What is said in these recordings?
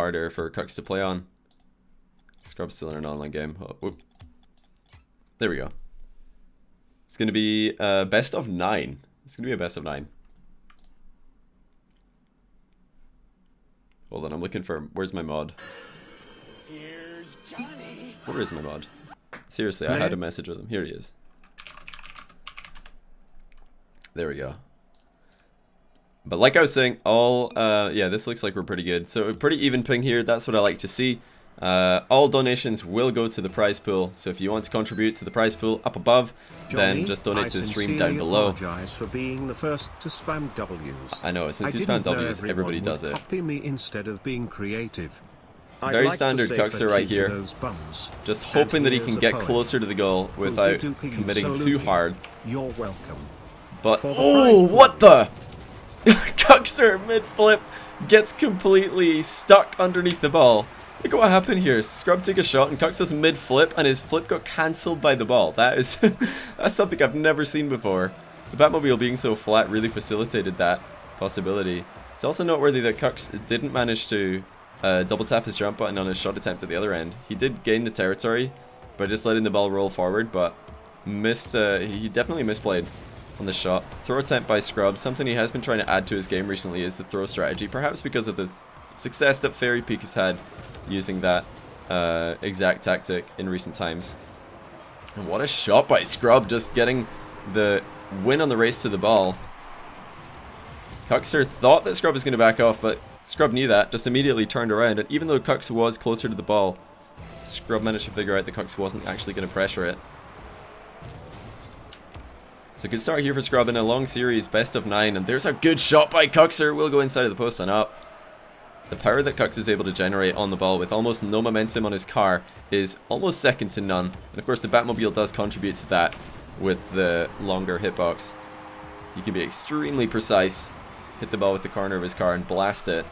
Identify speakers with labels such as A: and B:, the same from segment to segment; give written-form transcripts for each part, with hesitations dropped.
A: harder for Kux to play on. Scrub's still in an online game. Oh, whoop. There we go. It's going to be best of 9. It's going to be a best of 9. Hold on, I'm looking for... Where's my mod?
B: Here's Johnny.
A: Where is my mod? Seriously, I had a message with him. Here he is. There we go. But like I was saying, yeah, this looks like we're pretty good. So a pretty even ping here. That's what I like to see. All donations will go to the prize pool. So if you want to contribute to the prize pool up above,
C: Johnny,
A: then just donate to the stream down below. For being the first to spam W's. I know, since you spam W's, everybody does it.
C: Copy me instead of being creative.
A: Very standard Kuxir right here. Just hoping that he can get closer to the goal without committing too hard.
C: You're welcome.
A: But oh, what the? Kuxir mid-flip gets completely stuck underneath the ball. Look at what happened here. Scrub took a shot and Kuxir's mid-flip and his flip got cancelled by the ball. That is that's something I've never seen before. The Batmobile being so flat really facilitated that possibility. It's also noteworthy that Kux didn't manage to double tap his jump button on his shot attempt at the other end. He did gain the territory by just letting the ball roll forward, but missed. He definitely misplayed on the shot. Throw attempt by Scrub. Something he has been trying to add to his game recently is the throw strategy, perhaps because of the success that Fairy Peak has had using that exact tactic in recent times. And what a shot by Scrub, just getting the win on the race to the ball. Kuxir thought that Scrub was going to back off, but Scrub knew that, just immediately turned around, and even though Kux was closer to the ball, Scrub managed to figure out that Kux wasn't actually going to pressure it. So good start here for Scrub in a long series, best of 9, and there's a good shot by Kuxir. Will go inside of the post and up. The power that Kux is able to generate on the ball with almost no momentum on his car is almost second to none. And of course the Batmobile does contribute to that with the longer hitbox. He can be extremely precise, hit the ball with the corner of his car and blast it.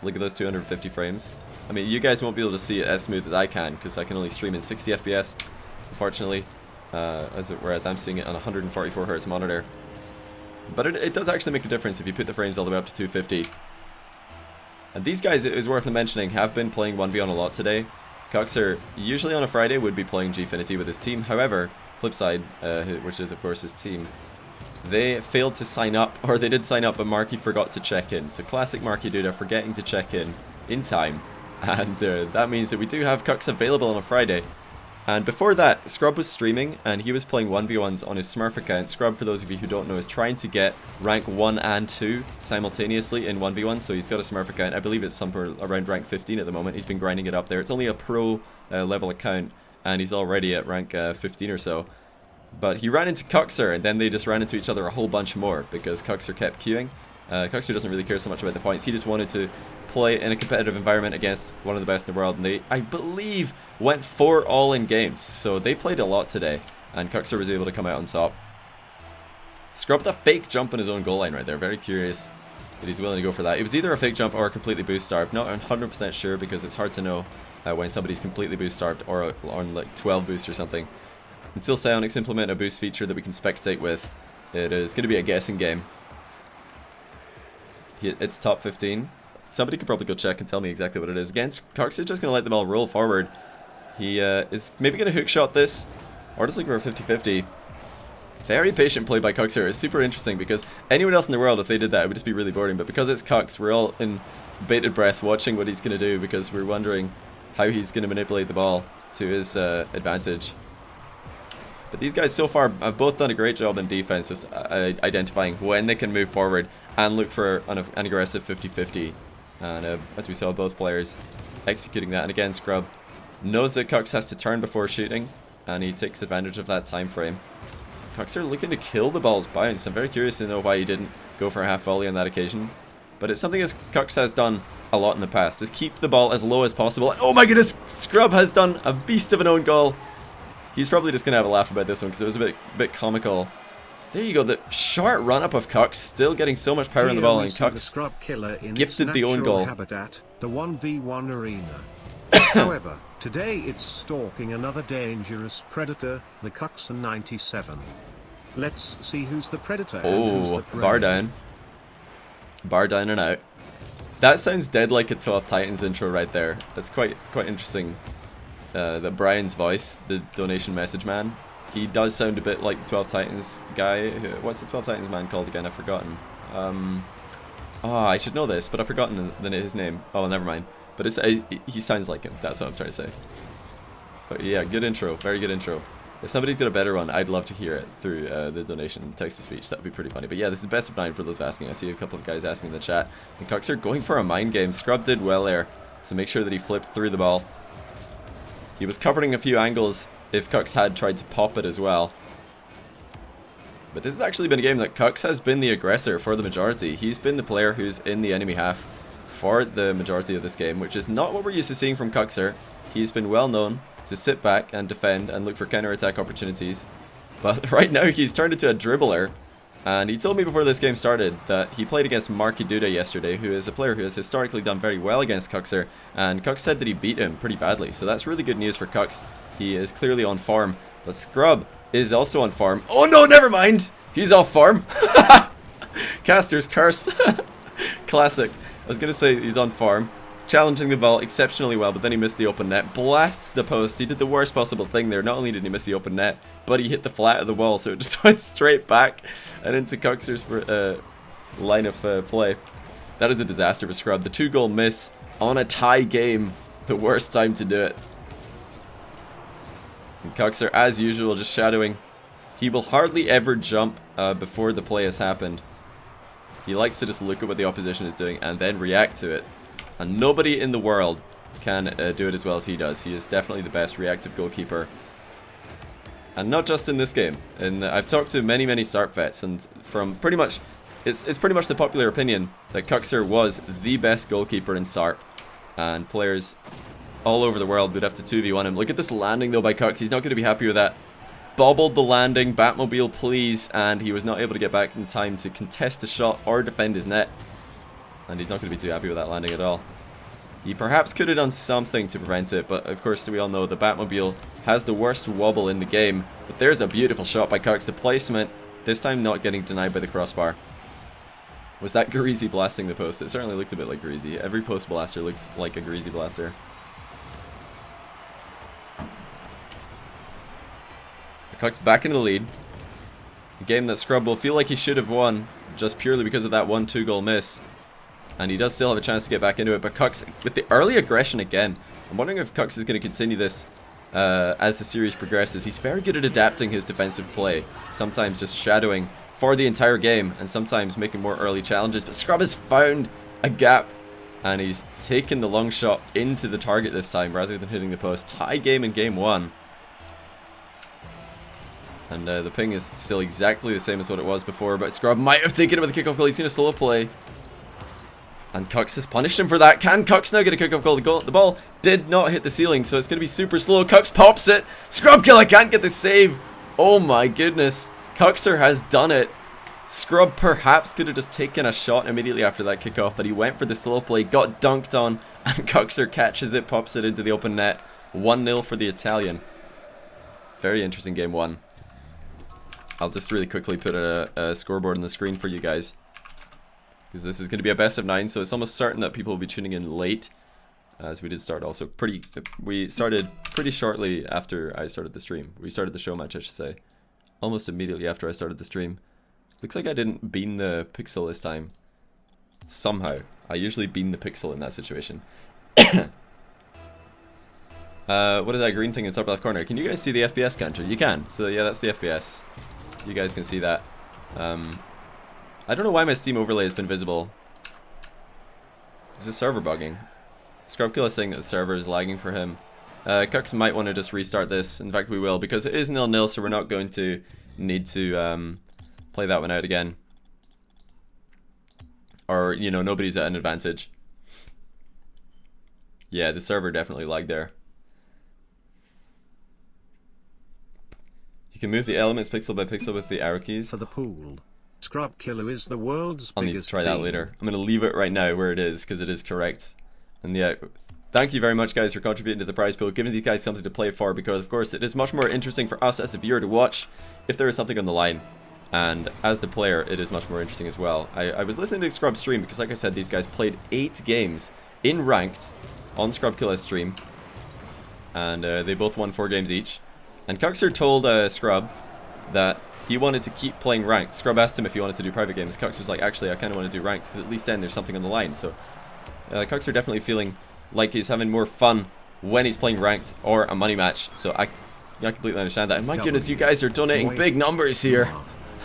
A: Look at those 250 frames. I mean, you guys won't be able to see it as smooth as I can because I can only stream in 60 FPS, unfortunately. Whereas I'm seeing it on a 144 Hz monitor. But it does actually make a difference if you put the frames all the way up to 250. And these guys, it is worth mentioning, have been playing 1v1 a lot today. Kuxir, usually on a Friday, would be playing Gfinity with his team. However, Flipside, which is of course his team, they failed to sign up, or they did sign up, but Marky forgot to check in. So classic Marky Duda, forgetting to check in time. And that means that we do have Kux available on a Friday. And before that, Scrub was streaming, and he was playing 1v1s on his Smurf account. Scrub, for those of you who don't know, is trying to get rank 1 and 2 simultaneously in 1v1, so he's got a Smurf account. I believe it's somewhere around rank 15 at the moment. He's been grinding it up there. It's only a pro level account, and he's already at rank 15 or so. But he ran into Kuxir, and then they just ran into each other a whole bunch more, because Kuxir kept queuing. Kuxir doesn't really care so much about the points. He just wanted to play in a competitive environment against one of the best in the world, and they, I believe, went 4 all-in games, so they played a lot today, and Kuxir was able to come out on top. Scrubbed a fake jump on his own goal line right there. Very curious that he's willing to go for that. It was either a fake jump or a completely boost starved. Not 100% sure, because it's hard to know when somebody's completely boost starved or on like 12 boosts or something. Until Psionics implement a boost feature that we can spectate with, it is going to be a guessing game. It's top 15. Somebody could probably go check and tell me exactly what it is. Again, Kuxir just going to let the ball roll forward. He is maybe going to hookshot this, or just look for a 50-50. Very patient play by Kuxir. It's super interesting because anyone else in the world, if they did that, it would just be really boring. But because it's Kux, we're all in bated breath watching what he's going to do, because we're wondering how he's going to manipulate the ball to his advantage. But these guys so far have both done a great job in defense, just identifying when they can move forward and look for an aggressive 50-50. And as we saw, both players executing that. And again, Scrub knows that Kux has to turn before shooting, and he takes advantage of that time frame. Kuxir looking to kill the ball's bounce. I'm very curious to know why he didn't go for a half volley on that occasion. But it's something as Kux has done a lot in the past, is keep the ball as low as possible. Oh my goodness, Scrub has done a beast of an own goal. He's probably just going to have a laugh about this one because it was a bit comical. There you go, the short run-up of Kux, still getting so much power on the ball, and Kux gifted the own goal.
C: Habitat, the 1v1 arena. However, today it's stalking another dangerous predator, the Kuxir97. Let's see who's the predator and who's the prey.
A: Bar down. Bar down and out. That sounds dead like a 12 Titans intro right there. That's quite interesting. That Brian's voice, the donation message man, he does sound a bit like the 12 Titans guy. What's the 12 Titans man called again? I've forgotten. Oh, I should know this, but I've forgotten his name. Oh, never mind. But he sounds like him. That's what I'm trying to say. But yeah, good intro. Very good intro. If somebody's got a better one, I'd love to hear it through the donation text-to-speech. That would be pretty funny. But yeah, this is best of 9 for those asking. I see a couple of guys asking in the chat. And Kuxir going for a mind game. Scrub did well there to make sure that he flipped through the ball. He was covering a few angles if Kux had tried to pop it as well. But this has actually been a game that Kux has been the aggressor for the majority. He's been the player who's in the enemy half for the majority of this game, which is not what we're used to seeing from Kuxir. He's been well known to sit back and defend and look for counter-attack opportunities. But right now he's turned into a dribbler. And he told me before this game started that he played against Marky Duda yesterday, who is a player who has historically done very well against Kuxir. And Kux said that he beat him pretty badly. So that's really good news for Kux. He is clearly on form. But Scrub is also on form. Oh no, never mind! He's off form. Caster's curse. Classic. I was going to say he's on form. Challenging the ball exceptionally well, but then he missed the open net. Blasts the post. He did the worst possible thing there. Not only did he miss the open net, but he hit the flat of the wall, so it just went straight back and into Kuxir's line of play. That is a disaster for Scrub. The 2-goal miss on a tie game. The worst time to do it. And Kuxir, as usual, just shadowing. He will hardly ever jump before the play has happened. He likes to just look at what the opposition is doing and then react to it. And nobody in the world can do it as well as he does. He is definitely the best reactive goalkeeper. And not just in this game. And I've talked to many SARP vets, and from pretty much, it's pretty much the popular opinion that Kuxir was the best goalkeeper in SARP. And players all over the world would have to 2v1 him. Look at this landing though by Kux. He's not going to be happy with that. Bobbled the landing, Batmobile please, and he was not able to get back in time to contest a shot or defend his net. And he's not going to be too happy with that landing at all. He perhaps could have done something to prevent it, but of course we all know the Batmobile has the worst wobble in the game. But there's a beautiful shot by Kux. The placement, this time not getting denied by the crossbar. Was that Greasy blasting the post? It certainly looked a bit like Greasy. Every post blaster looks like a Greasy blaster. Kux back into the lead. A game that Scrub will feel like he should have won just purely because of that 1-2 goal miss. And he does still have a chance to get back into it, but Kux, with the early aggression again, I'm wondering if Kux is going to continue this as the series progresses. He's very good at adapting his defensive play, sometimes just shadowing for the entire game, and sometimes making more early challenges. But Scrub has found a gap, and he's taken the long shot into the target this time, rather than hitting the post. Tie game in game 1. And the ping is still exactly the same as what it was before, but Scrub might have taken it with a kickoff goal. He's seen a solo play. And Kux has punished him for that. Can Kux now get a kickoff goal? The ball did not hit the ceiling, so it's going to be super slow. Kux pops it. Scrub Killa can't get the save. Oh my goodness. Kuxir has done it. Scrub perhaps could have just taken a shot immediately after that kickoff, but he went for the slow play, got dunked on, and Kuxir catches it, pops it into the open net. 1-0 for the Italian. Very interesting game 1. I'll just really quickly put a scoreboard on the screen for you guys, because this is going to be a best of 9, so it's almost certain that people will be tuning in late, as we did start also we started pretty shortly after I started the stream. We started the show match, I should say, almost immediately after I started the stream. Looks like I didn't bean the pixel this time. Somehow. I usually bean the pixel in that situation. What is that green thing in the top left corner? Can you guys see the FPS counter? You can. So yeah, that's the FPS. You guys can see that. I don't know why my Steam overlay has been visible. Is the server bugging? Scrubkill is saying that the server is lagging for him. Kux might want to just restart this. In fact, we will, because it is 0-0, so we're not going to need to play that one out again. Or, you know, nobody's at an advantage. Yeah, the server definitely lagged there. You can move the elements pixel by pixel with the arrow keys.
C: For the pool, Scrub Killa is the world's
A: I'll need to
C: biggest
A: try that
C: bean.
A: later. I'm going to leave it right now where it is, because it is correct. And yeah, thank you very much, guys, for contributing to the prize pool, giving these guys something to play for, because of course it is much more interesting for us as a viewer to watch if there is something on the line. And as the player, it is much more interesting as well. I was listening to Scrub's stream because, like I said, these guys played 8 games in ranked on Scrub Killa's stream. And they both won 4 games each. And Kuxir told Scrub that he wanted to keep playing ranked. Scrub asked him if he wanted to do private games. Kuxir was like, actually, I kind of want to do ranked because at least then there's something on the line. So Kuxir definitely feeling like he's having more fun when he's playing ranked or a money match. So I completely understand that. And my goodness, you guys are donating big numbers here.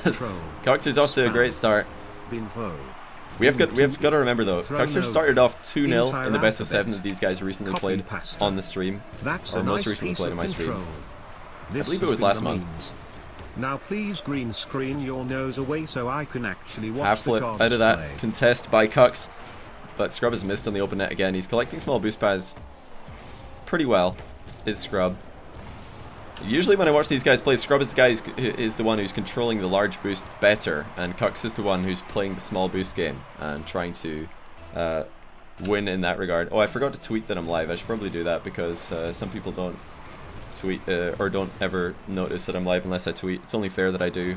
A: Kuxir's off to a great start. We have got to remember though, Kuxir started off 2-0 in the best of 7 that these guys recently played on the stream, or most recently played on my stream. I believe it was last month.
C: Now please green screen your nose away so I can actually watch
A: half flip out of that contest by Kux, but Scrub has missed on the open net again. He's collecting small boost pads pretty well, is Scrub. Usually when I watch these guys play, Scrub is the guy is the one who's controlling the large boost better, and Kux is the one who's playing the small boost game and trying to win in that regard. Oh, I forgot to tweet that I'm live. I should probably do that because some people don't tweet or don't ever notice that I'm live unless I tweet. It's only fair that I do.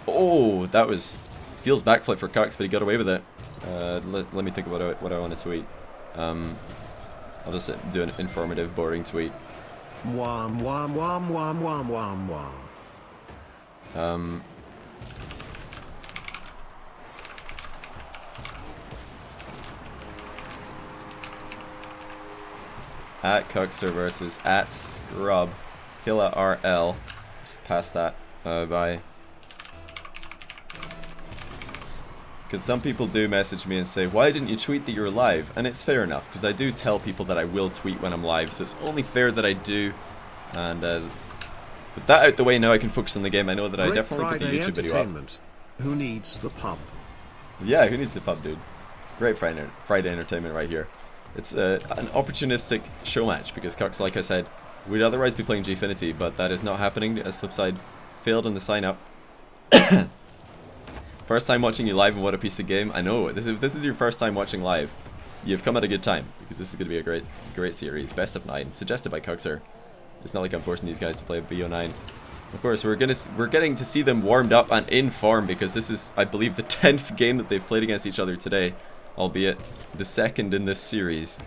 A: Oh, that was feels backflip for Kux, but he got away with it. Let me think about what I want to tweet. I'll just do an informative, boring tweet.
C: Wham wham wham wham wham wham wham.
A: At Kuxir versus at Scrub. Killa RL. Just pass that by. Because some people do message me and say, why didn't you tweet that you're live? And it's fair enough, because I do tell people that I will tweet when I'm live, so it's only fair that I do. And with that out the way, now I can focus on the game. I know that I definitely put the YouTube video up.
C: Who needs the pub?
A: Yeah, who needs the pub, dude? Great Friday entertainment right here. It's an opportunistic show match, because Kux, like I said, would otherwise be playing Gfinity, but that is not happening, as Flipside failed in the sign-up. First time watching you live, and what a piece of game. I know, if this is your first time watching live, you've come at a good time, because this is going to be a great series. Best of 9, suggested by Kuxir. It's not like I'm forcing these guys to play BO9. Of course, we're getting to see them warmed up and in form, because this is, I believe, the 10th game that they've played against each other today, albeit the second in this series.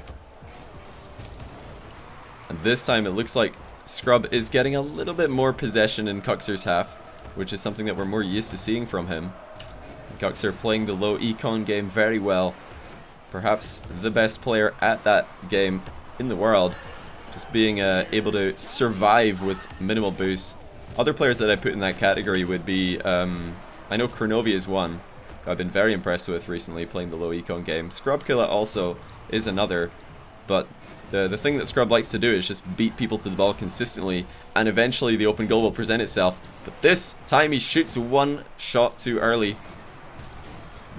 A: And this time it looks like Scrub is getting a little bit more possession in Kuxir's half, which is something that we're more used to seeing from him. Kuxir playing the low econ game very well. Perhaps the best player at that game in the world. Just being able to survive with minimal boosts. Other players that I put in that category would be, I know Kurnovi is one, who I've been very impressed with recently playing the low econ game. Scrub Killa also is another, but the thing that Scrub likes to do is just beat people to the ball consistently, and eventually the open goal will present itself. But this time he shoots one shot too early,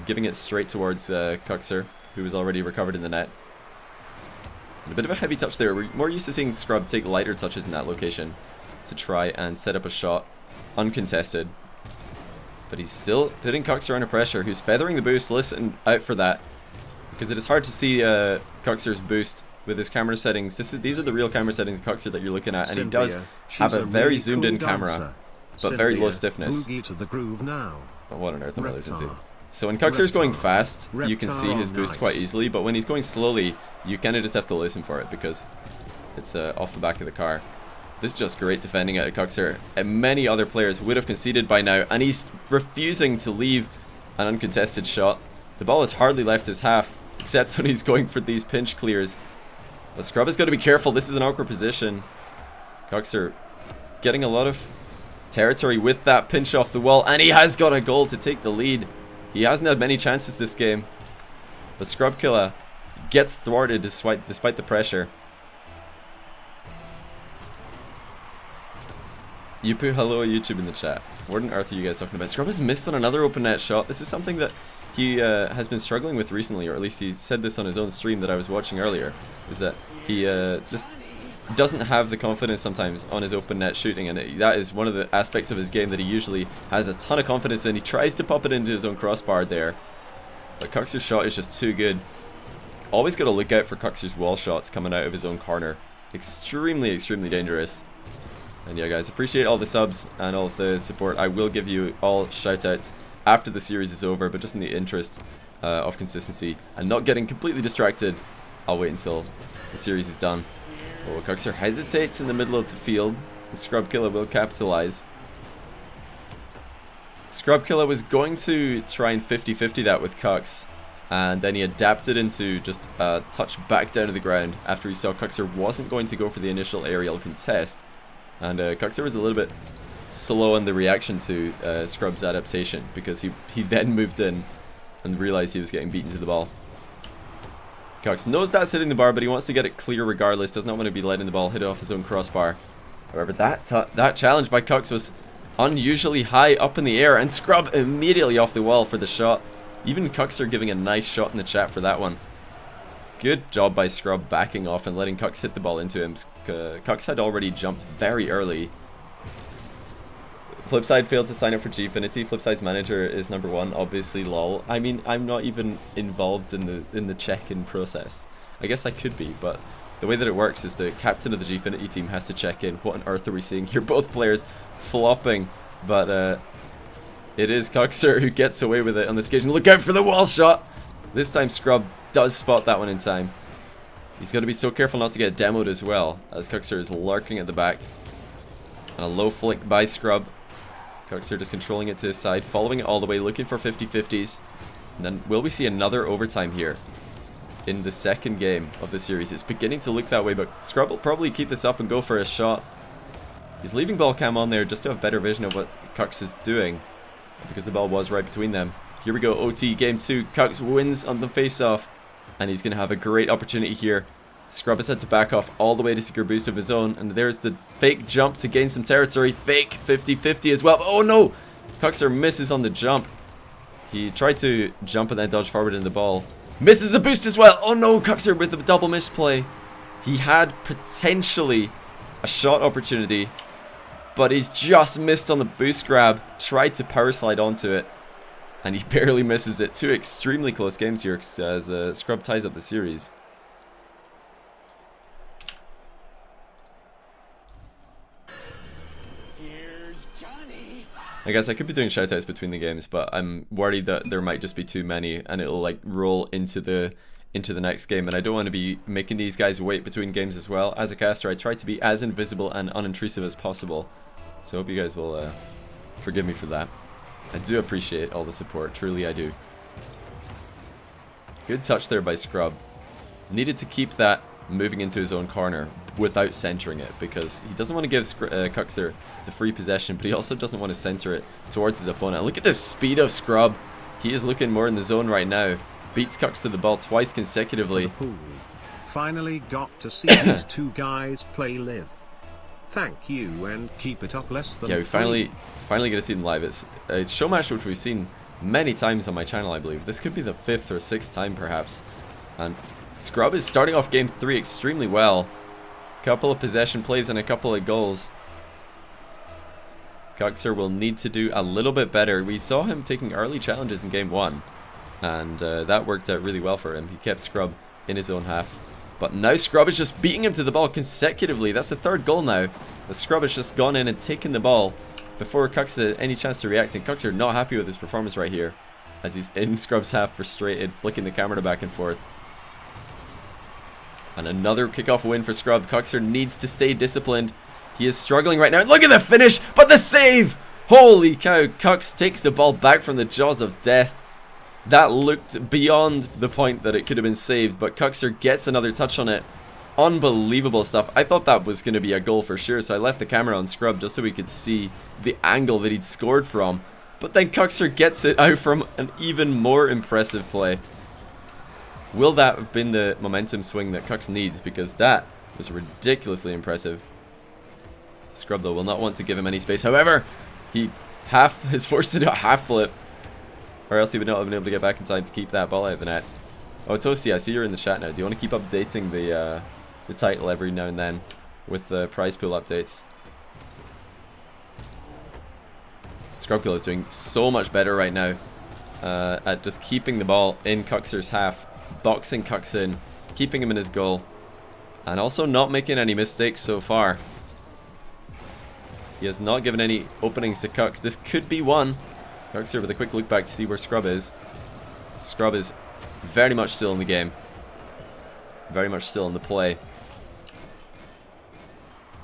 A: giving it straight towards Kuxir, who was already recovered in the net. And a bit of a heavy touch there. We're more used to seeing Scrub take lighter touches in that location to try and set up a shot uncontested. But he's still putting Kuxir under pressure, who's feathering the boost. Listen out for that, because it is hard to see Kuxir's boost with his camera settings. These are the real camera settings of Kuxir that you're looking at, and he does have a very zoomed in camera, but very low stiffness. But what on earth am I listening to? So when Kuxir's going fast, you can see his boost quite easily, but when he's going slowly, you kind of just have to listen for it, because it's off the back of the car. This is just great defending out of Kuxir, and many other players would have conceded by now, and he's refusing to leave an uncontested shot. The ball has hardly left his half, except when he's going for these pinch clears. But Scrub has got to be careful. This is an awkward position. Kuxir getting a lot of territory with that pinch off the wall, and he has got a goal to take the lead. He hasn't had many chances this game, but Scrub Killa gets thwarted despite the pressure. You put hello YouTube in the chat. What on earth are you guys talking about? Scrub has missed on another open net shot. This is something that he has been struggling with recently, or at least he said this on his own stream that I was watching earlier, is that he just doesn't have the confidence sometimes on his open net shooting, and that is one of the aspects of his game that he usually has a ton of confidence in. He tries to pop it into his own crossbar there, but Kuxir's shot is just too good. Always got to look out for Kuxir's wall shots coming out of his own corner. Extremely, extremely dangerous. And yeah, guys, appreciate all the subs and all of the support. I will give you all shoutouts after the series is over, but just in the interest of consistency and not getting completely distracted, I'll wait until the series is done. Oh, Kuxir hesitates in the middle of the field. The Scrub Killa will capitalize. Scrub Killa was going to try and 50-50 that with Kux, and then he adapted into just a touch back down to the ground after he saw Kuxir wasn't going to go for the initial aerial contest. And Kuxir was a little bit slow in the reaction to Scrub's adaptation, because he then moved in and realized he was getting beaten to the ball. Kux knows that's hitting the bar, but he wants to get it clear regardless. Does not want to be letting the ball hit off his own crossbar. However, that challenge by Kux was unusually high up in the air, and Scrub immediately off the wall for the shot. Even Kuxir giving a nice shot in the chat for that one. Good job by Scrub backing off and letting Kux hit the ball into him. Kux had already jumped very early. Flipside failed to sign up for Gfinity. Flipside's manager is #1, obviously, lol. I mean, I'm not even involved in the check-in process. I guess I could be, but the way that it works is the captain of the Gfinity team has to check in. What on earth are we seeing here? Both players flopping, but it is Kuxir who gets away with it on this occasion. Look out for the wall shot! This time Scrub does spot that one in time. He's got to be so careful not to get demoed as well, as Kuxir is lurking at the back. And a low flick by Scrub. Kuxir just controlling it to his side, following it all the way, looking for 50-50s. And then will we see another overtime here in the second game of the series? It's beginning to look that way, but Scrub will probably keep this up and go for a shot. He's leaving ball cam on there just to have better vision of what Kux is doing, because the ball was right between them. Here we go, OT game 2. Kux wins on the face-off, and he's going to have a great opportunity here. Scrub has had to back off all the way to secure boost of his own, and there's the fake jump to gain some territory. Fake 50-50 as well. Oh no! Kuxir misses on the jump. He tried to jump and then dodge forward in the ball. Misses the boost as well. Oh no, Kuxir with the double misplay. He had potentially a shot opportunity, but he's just missed on the boost grab. Tried to power slide onto it, and he barely misses it. Two extremely close games here as Scrub ties up the series. I guess I could be doing shoutouts between the games, but I'm worried that there might just be too many and it'll like roll into the next game, and I don't want to be making these guys wait between games as well. As a caster, I try to be as invisible and unintrusive as possible, so I hope you guys will forgive me for that. I do appreciate all the support, truly I do. Good touch there by Scrub. Needed to keep that moving into his own corner without centering it, because he doesn't want to give Kuxir the free possession, but he also doesn't want to center it towards his opponent. Look at the speed of Scrub. He is looking more in the zone right now. Beats Kux to the ball twice consecutively.
C: Finally got to see these two guys play live. Thank you, and keep it up. Less than
A: yeah, we
C: three.
A: finally get to see them live. It's a show match which we've seen many times on my channel, I believe. This could be the 5th or 6th time perhaps. And Scrub is starting off game 3 extremely well. Couple of possession plays and a couple of goals. Kuxir will need to do a little bit better. We saw him taking early challenges in game 1, and that worked out really well for him. He kept Scrub in his own half. But now Scrub is just beating him to the ball consecutively. That's the 3rd goal now. The Scrub has just gone in and taken the ball before Kuxir had any chance to react. And Kuxir not happy with his performance right here, as he's in Scrub's half, frustrated, flicking the camera back and forth. And another kickoff win for Scrub. Kuxir needs to stay disciplined. He is struggling right now. Look at the finish, but the save! Holy cow, Kux takes the ball back from the jaws of death. That looked beyond the point that it could have been saved, but Kuxir gets another touch on it. Unbelievable stuff. I thought that was going to be a goal for sure, so I left the camera on Scrub just so we could see the angle that he'd scored from. But then Kuxir gets it out from an even more impressive play. Will that have been the momentum swing that Kux needs? Because that was ridiculously impressive. Scrub, though, will not want to give him any space. However, he is forced to do a half flip, or else he would not have been able to get back in time to keep that ball out of the net. Oh, Toasty, I see you're in the chat now. Do you want to keep updating the title every now and then with the prize pool updates? Scrubkill is doing so much better right now at just keeping the ball in Kuxir's half, boxing Kux in, keeping him in his goal, and also not making any mistakes so far. He has not given any openings to Kux. This could be one. Kuxir with a quick look back to see where Scrub is. Scrub is very much still in the game. Very much still in the play.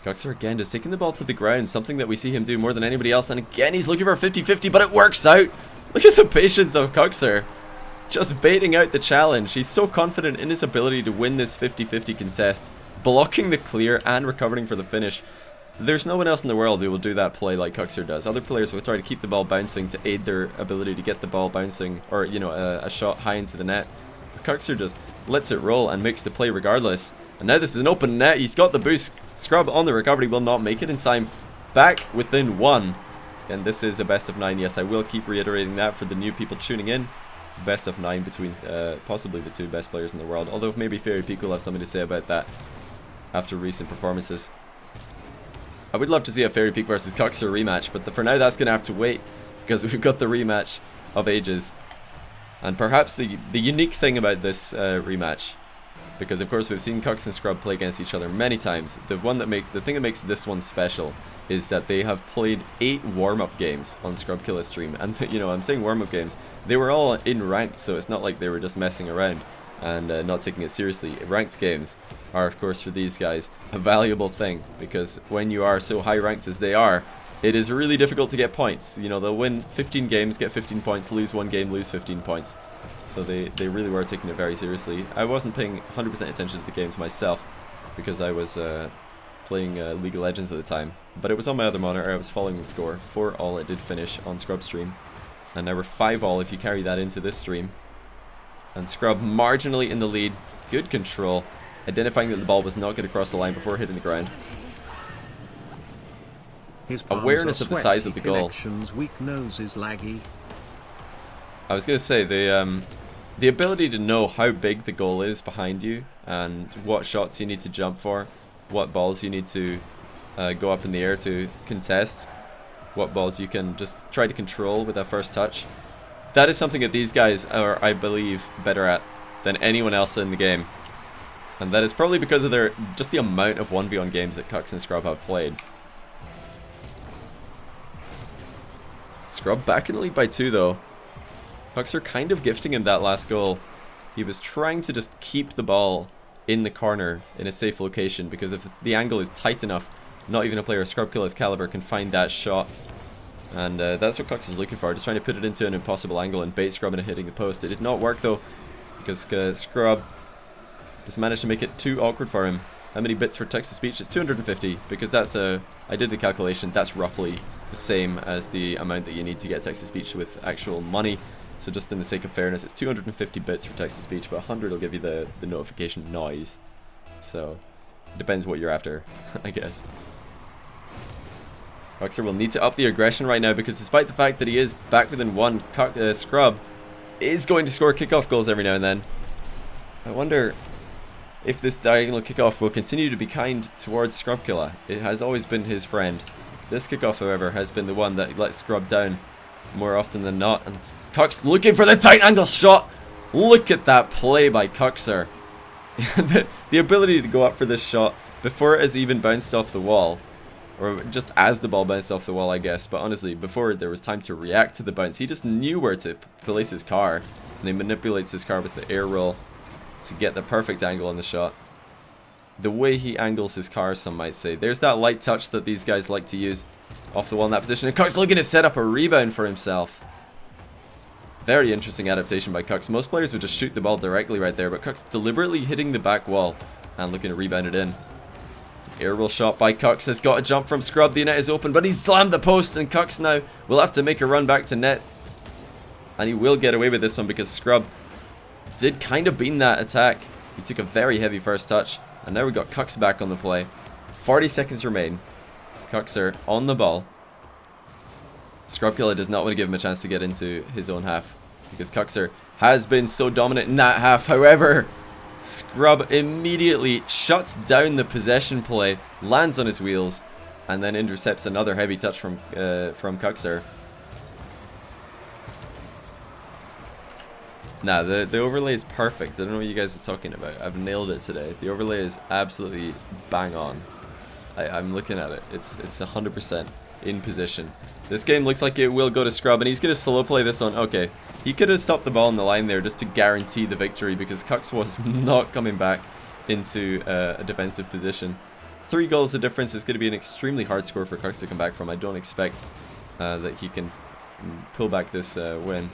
A: Kuxir again just taking the ball to the ground, something that we see him do more than anybody else, and again he's looking for a 50-50, but it works out. Look at the patience of Kuxir, just baiting out the challenge. He's so confident in his ability to win this 50-50 contest, blocking the clear and recovering for the finish. There's no one else in the world who will do that play like Kuxir does. Other players will try to keep the ball bouncing to aid their ability to get the ball bouncing, or you know, a shot high into the net. But Kuxir just lets it roll and makes the play regardless. And now this is an open net. He's got the boost. Scrub on the recovery will not make it in time. Back within one. And this is a best of 9. Yes, I will keep reiterating that for the new people tuning in. Best of 9 between possibly the 2 best players in the world. Although maybe Fairy Peak will have something to say about that after recent performances. I would love to see a Fairy Peak versus Kuxir rematch, but for now that's going to have to wait because we've got the rematch of ages. And perhaps the unique thing about this rematch, because of course we've seen Kux and Scrub play against each other many times. The thing that makes this one special is that they have played 8 warm-up games on Scrub Killa stream, and you know, I'm saying warm-up games. They were all in ranked, so it's not like they were just messing around and not taking it seriously. Ranked games are, of course, for these guys a valuable thing, because when you are so high ranked as they are, it is really difficult to get points. You know, they'll win 15 games, get 15 points, lose 1 game, lose 15 points. So they really were taking it very seriously. I wasn't paying 100% attention to the games myself because I was playing League of Legends at the time. But it was on my other monitor. I was following the score. 4-all it did finish on Scrub stream. And now we're 5-all if you carry that into this stream. And Scrub marginally in the lead. Good control. Identifying that the ball was not going to cross the line before hitting the ground.
C: His
A: awareness of the size of the goal.
C: Weak nose is laggy.
A: I was going to say, the ability to know how big the goal is behind you and what shots you need to jump for, what balls you need to go up in the air to contest, what balls you can just try to control with that first touch. That is something that these guys are, I believe, better at than anyone else in the game. And that is probably because of just the amount of 1v1 games that Kux and Scrub have played. Scrub back in the lead by 2 though. Kuxir kind of gifting him that last goal. He was trying to just keep the ball in the corner in a safe location, because if the angle is tight enough, not even a player of Scrub Killa's caliber can find that shot. And that's what Kux is looking for, just trying to put it into an impossible angle and bait Scrub into hitting the post. It did not work though, because Scrub just managed to make it too awkward for him. How many bits for text-to-speech? It's 250, because that's I did the calculation, that's roughly the same as the amount that you need to get text-to-speech with actual money. So just in the sake of fairness, it's 250 bits for text-to-speech, but 100 will give you the notification noise. So, it depends what you're after, I guess. Kuxir will need to up the aggression right now, because despite the fact that he is back within 1, Scrub is going to score kickoff goals every now and then. I wonder if this diagonal kickoff will continue to be kind towards Scrub Killa. It has always been his friend. This kickoff, however, has been the one that lets Scrub down more often than not. And Kux looking for the tight angle shot. Look at that play by Kuxir. the ability to go up for this shot before it has even bounced off the wall. Or just as the ball bounced off the wall, I guess. But honestly, before there was time to react to the bounce, he just knew where to place his car. And he manipulates his car with the air roll to get the perfect angle on the shot. The way he angles his car, some might say. There's that light touch that these guys like to use off the wall in that position. And Kux looking to set up a rebound for himself. Very interesting adaptation by Kux. Most players would just shoot the ball directly right there, but Kux deliberately hitting the back wall and looking to rebound it in. Air roll shot by Kux has got a jump from Scrub. The net is open, but he's slammed the post, and Kux now will have to make a run back to net. And he will get away with this one because Scrub did kind of bean that attack. He took a very heavy first touch, and now we've got Kux back on the play. 40 seconds remain. Kuxir on the ball. Scrub Killa does not want to give him a chance to get into his own half, because Kuxir has been so dominant in that half. However, Scrub immediately shuts down the possession play, lands on his wheels, and then intercepts another heavy touch from Kuxir. Nah, the overlay is perfect. I don't know what you guys are talking about. I've nailed it today. The overlay is absolutely bang on. I'm looking at it. It's 100%. in position. This game looks like it will go to Scrub, and he's going to slow play this one. Okay, he could have stopped the ball in the line there just to guarantee the victory, because Kux was not coming back into a defensive position. 3 goals of difference is going to be an extremely hard score for Kux to come back from. I don't expect that he can pull back this win.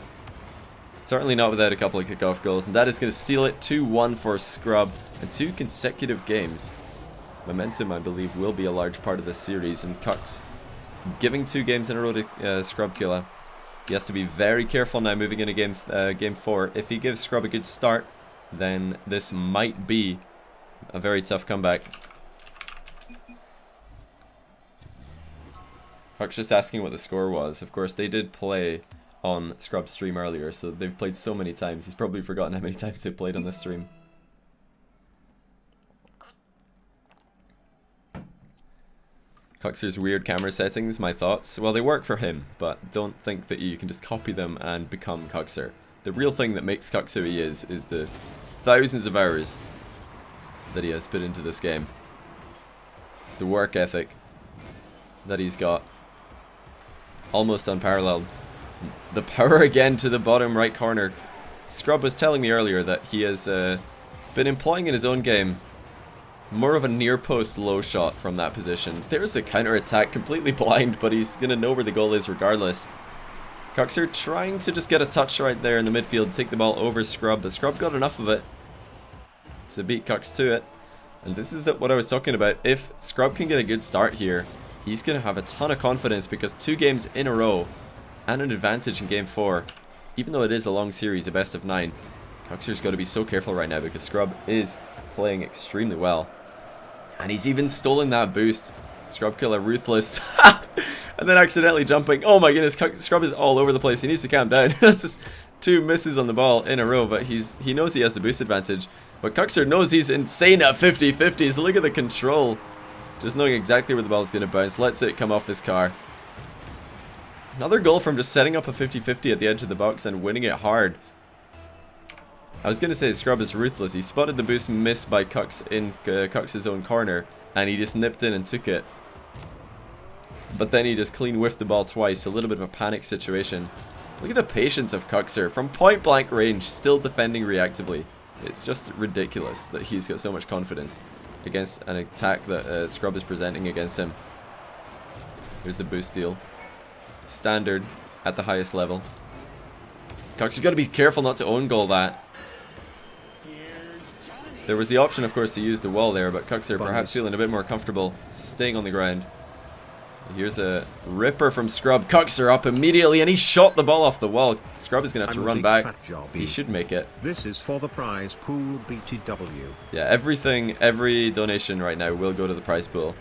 A: Certainly not without a couple of kickoff goals, and that is going to seal it 2-1 for Scrub, and 2 consecutive games. Momentum, I believe, will be a large part of this series, and Kux giving 2 games in a row to Scrub Killa. He has to be very careful now moving into game 4. If he gives Scrub a good start, then this might be a very tough comeback. Kux just asking what the score was. Of course, they did play on Scrub's stream earlier, so they've played so many times. He's probably forgotten how many times they've played on this stream. Kuxir's weird camera settings, my thoughts. Well, they work for him, but don't think that you can just copy them and become Kuxir. The real thing that makes Kux who he is the thousands of hours that he has put into this game. It's the work ethic that he's got. Almost unparalleled. The power again to the bottom right corner. Scrub was telling me earlier that he has been employing in his own game more of a near post low shot from that position. There's the counter attack, completely blind, but he's going to know where the goal is regardless. Kuxir trying to just get a touch right there in the midfield, take the ball over Scrub, but Scrub got enough of it to beat Kux to it. And this is what I was talking about. If Scrub can get a good start here, he's going to have a ton of confidence, because 2 games in a row and an advantage in game 4, even though it is a long series, a best of 9. Kuxir's got to be so careful right now, because Scrub is playing extremely well. And he's even stolen that boost. Scrub Killa ruthless. And then accidentally jumping. Oh my goodness, Scrub is all over the place. He needs to calm down. That's just 2 misses on the ball in a row, but he knows he has the boost advantage. But Kuxir knows he's insane at 50-50s. Look at the control. Just knowing exactly where the ball is going to bounce. Lets it come off his car. Another goal from just setting up a 50-50 at the edge of the box and winning it hard. I was going to say Scrub is ruthless. He spotted the boost miss by Kux in Kux's own corner, and he just nipped in and took it. But then he just clean whiffed the ball twice. A little bit of a panic situation. Look at the patience of Kuxir. From point blank range, still defending reactively. It's just ridiculous that he's got so much confidence against an attack that Scrub is presenting against him. Here's the boost steal. Standard at the highest level. Kux, you've got to be careful not to own goal that. There was the option, of course, to use the wall there, but Kuxir perhaps feeling a bit more comfortable staying on the ground. Here's a ripper from Scrub. Kuxir up immediately, and he shot the ball off the wall. Scrub is going to have to run back. He should make it.
C: This is for the prize pool BTW.
A: Yeah, every donation right now will go to the prize pool.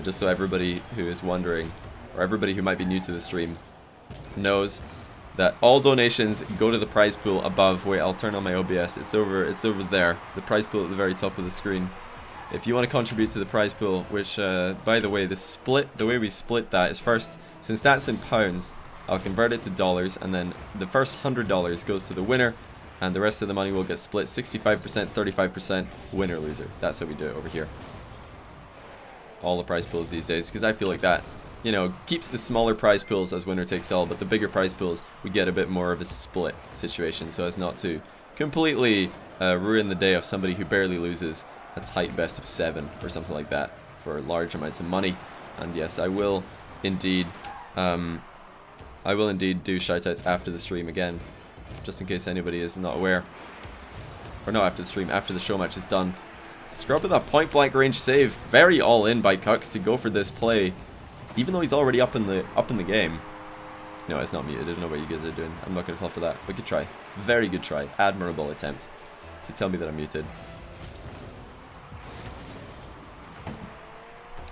A: Just so everybody who is wondering, or everybody who might be new to the stream, knows that all donations go to the prize pool above. Wait, I'll turn on my OBS. It's over there. The prize pool at the very top of the screen. If you want to contribute to the prize pool, which, by the way, the way we split that is first, since that's in pounds, I'll convert it to dollars, and then the first $100 goes to the winner, and the rest of the money will get split 65%, 35%, winner-loser. That's how we do it over here. All the prize pools these days, because I feel like that, you know, keeps the smaller prize pools as winner takes all, but the bigger prize pools, we get a bit more of a split situation, so as not to completely ruin the day of somebody who barely loses a tight best of 7 or something like that for large amounts of money. And yes, I will indeed do shoutouts after the stream again, just in case anybody is not aware. Or not after the stream, after the show match is done. Scrub with a point blank range save, very all in by Kux to go for this play, even though he's already up in the game. No, it's not muted. I don't know what you guys are doing. I'm not gonna fall for that. But good try, very good try, admirable attempt to tell me that I'm muted.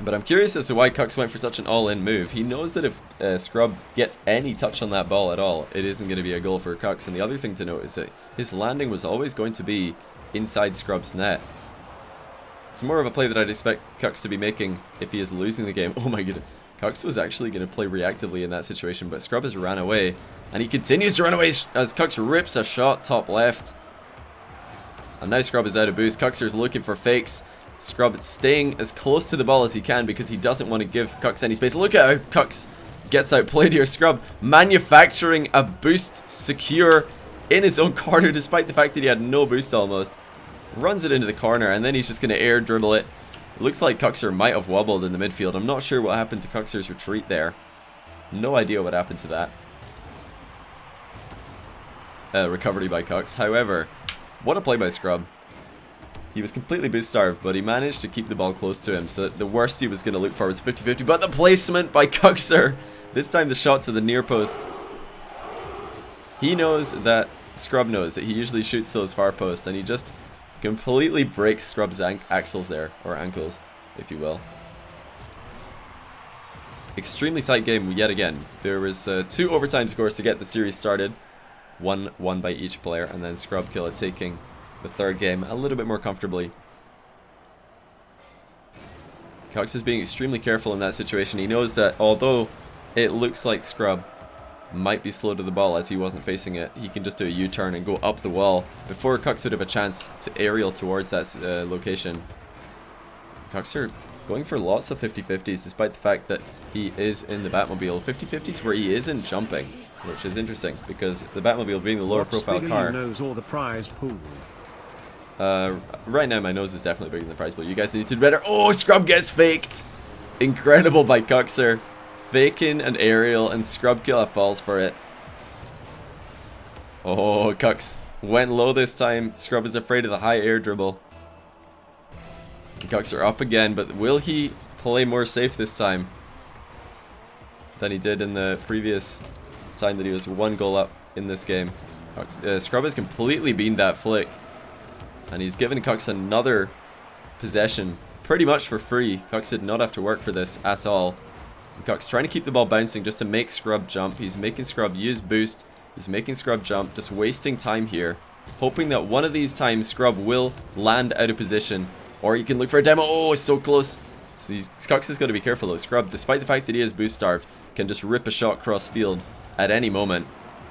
A: But I'm curious as to why Kux went for such an all-in move. He knows that if Scrub gets any touch on that ball at all, it isn't going to be a goal for Kux. And the other thing to note is that his landing was always going to be inside Scrub's net. It's more of a play that I'd expect Kux to be making if he is losing the game. Oh my goodness. Kux was actually going to play reactively in that situation, but Scrub has ran away. And he continues to run away as Kux rips a shot top left. And now Scrub is out of boost. Kuxir's looking for fakes. Scrub staying as close to the ball as he can because he doesn't want to give Kux any space. Look at how Kux gets outplayed here. Scrub manufacturing a boost secure in his own corner despite the fact that he had no boost almost. Runs it into the corner and then he's just going to air dribble it. It looks like Kuxir might have wobbled in the midfield. I'm not sure what happened to Kuxir's retreat there. No idea what happened to that. Recovery by Kux. However, what a play by Scrub. He was completely boost starved, but he managed to keep the ball close to him, so that the worst he was going to look for was 50-50. But the placement by Kuxir! This time the shot to the near post. He knows that, Scrub knows that he usually shoots those far posts, and he just completely breaks Scrub's axles there, or ankles, if you will. Extremely tight game yet again. There was 2 overtime scores to get the series started. One by each player, and then Scrub Killa taking the third game a little bit more comfortably. Kux is being extremely careful in that situation. He knows that although it looks like Scrub might be slow to the ball as he wasn't facing it, he can just do a U-turn and go up the wall before Kux would have a chance to aerial towards that location. Kuxir going for lots of 50-50s despite the fact that he is in the Batmobile. 50-50s where he isn't jumping, which is interesting because the Batmobile being the lower profile car.
C: Nose or the prize pool?
A: Right now my nose is definitely bigger than the prize pool. You guys need to do better. Oh, Scrub gets faked! Incredible by Kuxir. Faking an aerial and Scrub Killa falls for it. Oh, Kux went low this time. Scrub is afraid of the high air dribble. Kuxir up again, but will he play more safe this time than he did in the previous time that he was 1 goal up in this game? Scrub has completely beamed that flick, and he's given Kux another possession pretty much for free. Kux did not have to work for this at all. Kux trying to keep the ball bouncing just to make Scrub jump. He's making Scrub use boost. He's making Scrub jump, just wasting time here, hoping that one of these times Scrub will land out of position, or he can look for a demo. Oh, so close. So Kux has got to be careful though. Scrub, despite the fact that he is boost starved, can just rip a shot cross field at any moment.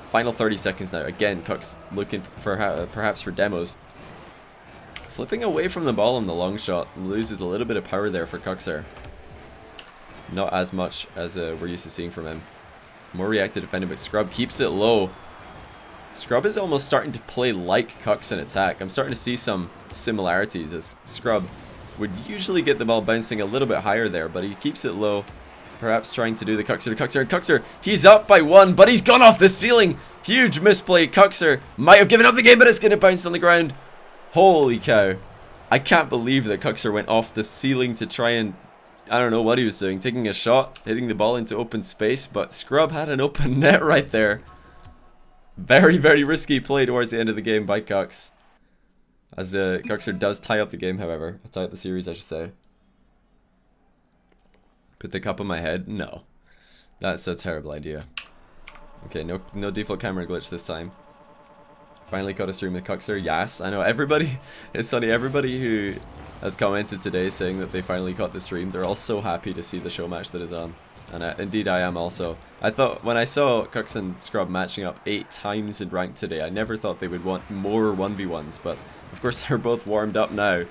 A: Final 30 seconds now. Again, Kux looking for perhaps for demos. Flipping away from the ball on the long shot, loses a little bit of power there for Kuxir. Not as much as we're used to seeing from him. More reactive defending, but Scrub keeps it low. Scrub is almost starting to play like Kux in attack. I'm starting to see some similarities as Scrub would usually get the ball bouncing a little bit higher there, but he keeps it low. Perhaps trying to do the Kuxir to Kuxir, and Kuxir, he's up by 1, but he's gone off the ceiling. Huge misplay. Kuxir might have given up the game, but it's going to bounce on the ground. Holy cow. I can't believe that Kuxir went off the ceiling to try and, I don't know what he was doing, taking a shot, hitting the ball into open space, but Scrub had an open net right there. Very, very risky play towards the end of the game by Kux. As Kuxir does tie up the game, however. Tie up the series, I should say. Put the cup on my head? No. That's a terrible idea. Okay, no default camera glitch this time. Finally caught a stream with Kuxir. Yes, I know everybody, it's funny, everybody who has commented today saying that they finally caught the stream, they're all so happy to see the show match that is on. And indeed I am also. I thought, when I saw Kux and Scrub matching up 8 times in rank today, I never thought they would want more 1v1s, but of course they're both warmed up now.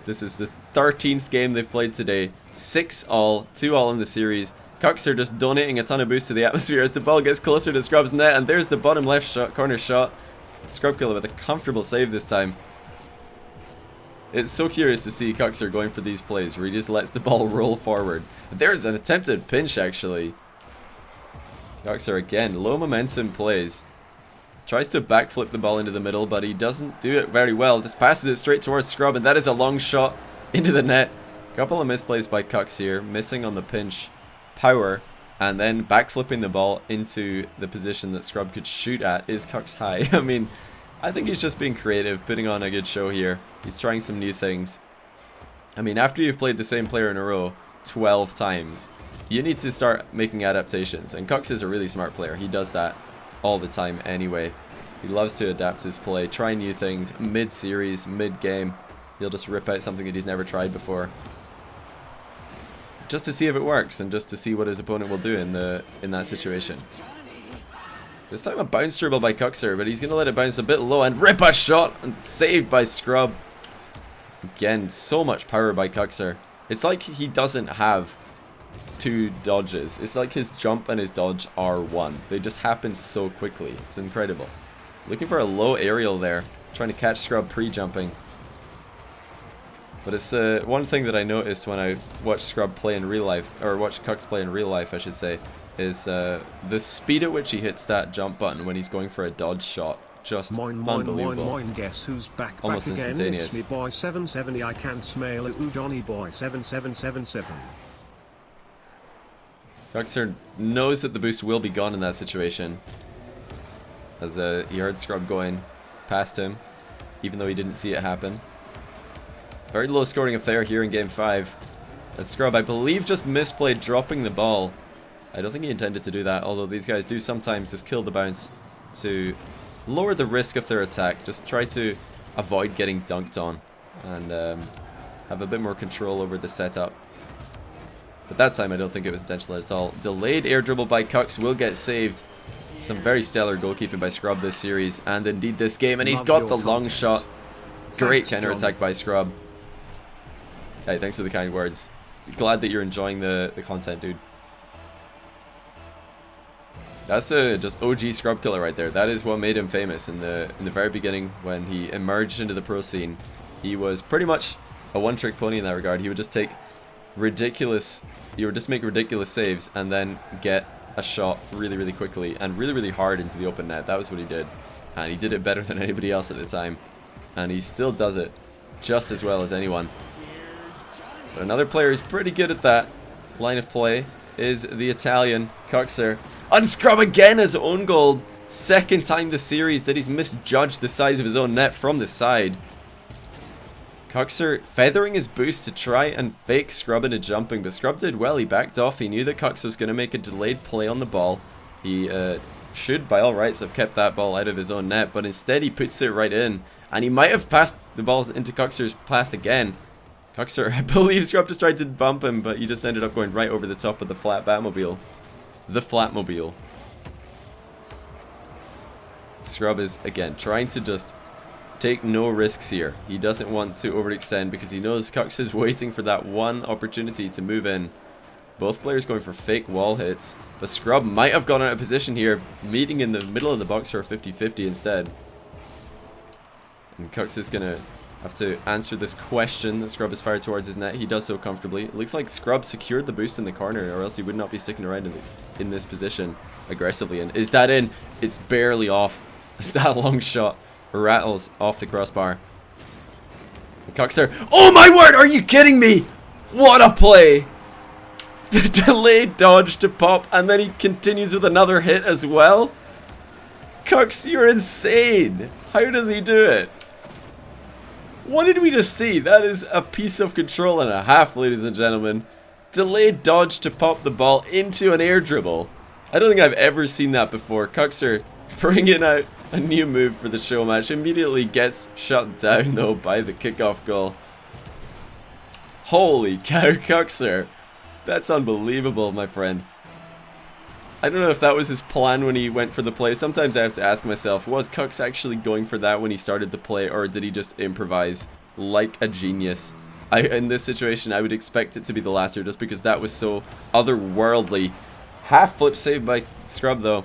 A: This is the 13th game they've played today. 6-all, 2-all in the series. Kuxir just donating a ton of boost to the atmosphere as the ball gets closer to Scrub's net, and there's the bottom left shot, corner shot. Scrub Killa with a comfortable save this time. It's so curious to see Kuxir going for these plays where he just lets the ball roll forward. There's an attempted pinch actually. Kuxir again, low momentum plays. Tries to backflip the ball into the middle, but he doesn't do it very well. Just passes it straight towards Scrub, and that is a long shot into the net. Couple of misplays by Kux here, missing on the pinch power, and then backflipping the ball into the position that Scrub could shoot at is Kux high. I mean, I think he's just being creative, putting on a good show here. He's trying some new things. I mean, after you've played the same player in a row 12 times, you need to start making adaptations, and Kux is a really smart player. He does that all the time anyway. He loves to adapt his play, try new things, mid-series, mid-game. He'll just rip out something that he's never tried before, just to see if it works, and just to see what his opponent will do in that situation. This time a bounce dribble by Kuxir, but he's going to let it bounce a bit low and rip a shot, and saved by Scrub. Again, so much power by Kuxir. It's like he doesn't have two dodges. It's like his jump and his dodge are one. They just happen so quickly. It's incredible. Looking for a low aerial there. Trying to catch Scrub pre-jumping. But it's one thing that I noticed when I watched Scrub play in real life, or watched Kux play in real life, I should say, is the speed at which he hits that jump button when he's going for a dodge shot. Just unbelievable.
C: Guess who's back
A: Almost
C: again?
A: instantaneous.
C: It's me boy 770. I can't smell it. Ooh, Johnny boy 7777.
A: Kuxir knows that the boost will be gone in that situation, as he heard Scrub going past him, even though he didn't see it happen. Very low scoring affair here in Game 5. And Scrub, I believe, just misplayed dropping the ball. I don't think he intended to do that, although these guys do sometimes just kill the bounce to lower the risk of their attack. Just try to avoid getting dunked on and have a bit more control over the setup. But that time I don't think it was intentional at all. Delayed air dribble by Kux will get saved. Some very stellar goalkeeping by Scrub this series, and indeed this game. And he's got the long shot. Great counter attack by Scrub. Hey, thanks for the kind words. Glad that you're enjoying the content, dude. That's just OG Scrub Killa right there. That is what made him famous in the very beginning when he emerged into the pro scene. He was pretty much a one-trick pony in that regard. He would just take ridiculous, he would just make ridiculous saves and then get a shot really, really quickly and really, really hard into the open net. That was what he did, and he did it better than anybody else at the time, and he still does it just as well as anyone. But another player who's pretty good at that line of play is the Italian Kuxir. And Scrub again has own goal. Second time this series that he's misjudged the size of his own net from the side. Kuxir feathering his boost to try and fake Scrub into jumping, but Scrub did well. He backed off. He knew that Kux was going to make a delayed play on the ball. He should, by all rights, have kept that ball out of his own net, but instead he puts it right in. And he might have passed the ball into Kuxir's path again. Kuxir, I believe Scrub just tried to bump him, but he just ended up going right over the top of the flat Batmobile. The Flatmobile. Scrub is, again, trying to just take no risks here. He doesn't want to overextend because he knows Kux is waiting for that one opportunity to move in. Both players going for fake wall hits, but Scrub might have gone out of position here, meeting in the middle of the box for a 50-50 instead. And Kux is going to have to answer this question that Scrub has fired towards his net. He does so comfortably. It looks like Scrub secured the boost in the corner, or else he would not be sticking around in this position aggressively. And is that in? It's barely off. As that long shot rattles off the crossbar. And Kuxir, oh my word, are you kidding me? What a play! The delayed dodge to pop, and then he continues with another hit as well. Kux, you're insane. How does he do it? What did we just see? That is a piece of control and a half, ladies and gentlemen. Delayed dodge to pop the ball into an air dribble. I don't think I've ever seen that before. Kuxir bringing out a new move for the show match. Immediately gets shut down though by the kickoff goal. Holy cow, Kuxir. That's unbelievable, my friend. I don't know if that was his plan when he went for the play. Sometimes I have to ask myself, was Kux actually going for that when he started the play, or did he just improvise like a genius? In this situation, I would expect it to be the latter, just because that was so otherworldly. Half flip save by Scrub, though.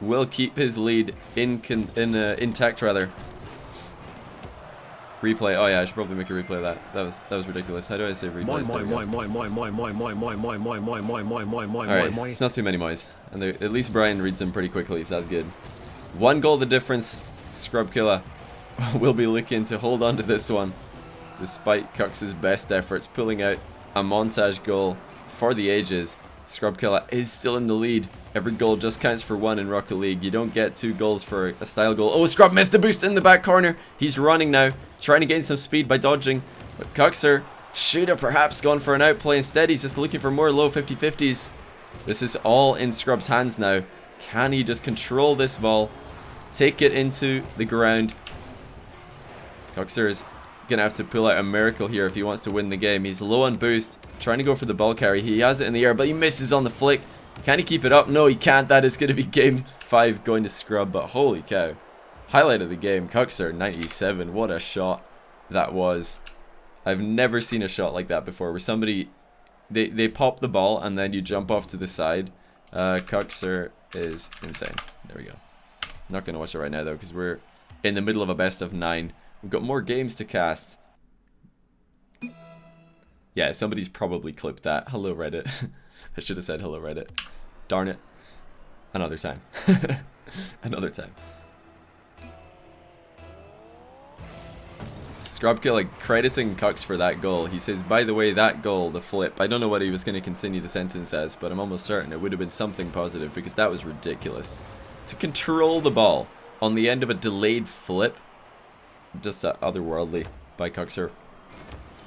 A: Will keep his lead intact, rather. Replay. Oh yeah, I should probably make a replay of that. That was ridiculous. How do I say replay? Alright, it's not too many mois. And at least Brian reads them pretty quickly, so that's good. One goal the difference. Scrub Killa will be looking to hold on to this one, despite Kux's best efforts, pulling out a montage goal for the ages. Scrub Killa is still in the lead. Every goal just counts for one in Rocket League. You don't get 2 goals for a style goal. Oh, Scrub missed the boost in the back corner. He's running now, trying to gain some speed by dodging. But Kuxir should have perhaps gone for an outplay. Instead, he's just looking for more low 50-50s. This is all in Scrub's hands now. Can he just control this ball, take it into the ground? Kuxir is going to have to pull out a miracle here if he wants to win the game. He's low on boost, trying to go for the ball carry. He has it in the air, but he misses on the flick. Can he keep it up? No, he can't. That is going to be game 5 going to Scrub, but holy cow. Highlight of the game, Kuxir97. What a shot. that was. I've never seen a shot like that before, where somebody, they pop the ball and then you jump off to the side. Kuxir is insane. There we go. Not going to watch it right now, though, because we're in the middle of a best of 9. We've got more games to cast. Yeah, somebody's probably clipped that. Hello, Reddit. I should have said hello, Reddit. Darn it. Another time. Another time. Scrubkilla crediting Kux for that goal. He says, by the way, that goal, the flip, I don't know what he was going to continue the sentence as, but I'm almost certain it would have been something positive, because that was ridiculous. To control the ball on the end of a delayed flip, just otherworldly by Kuxir.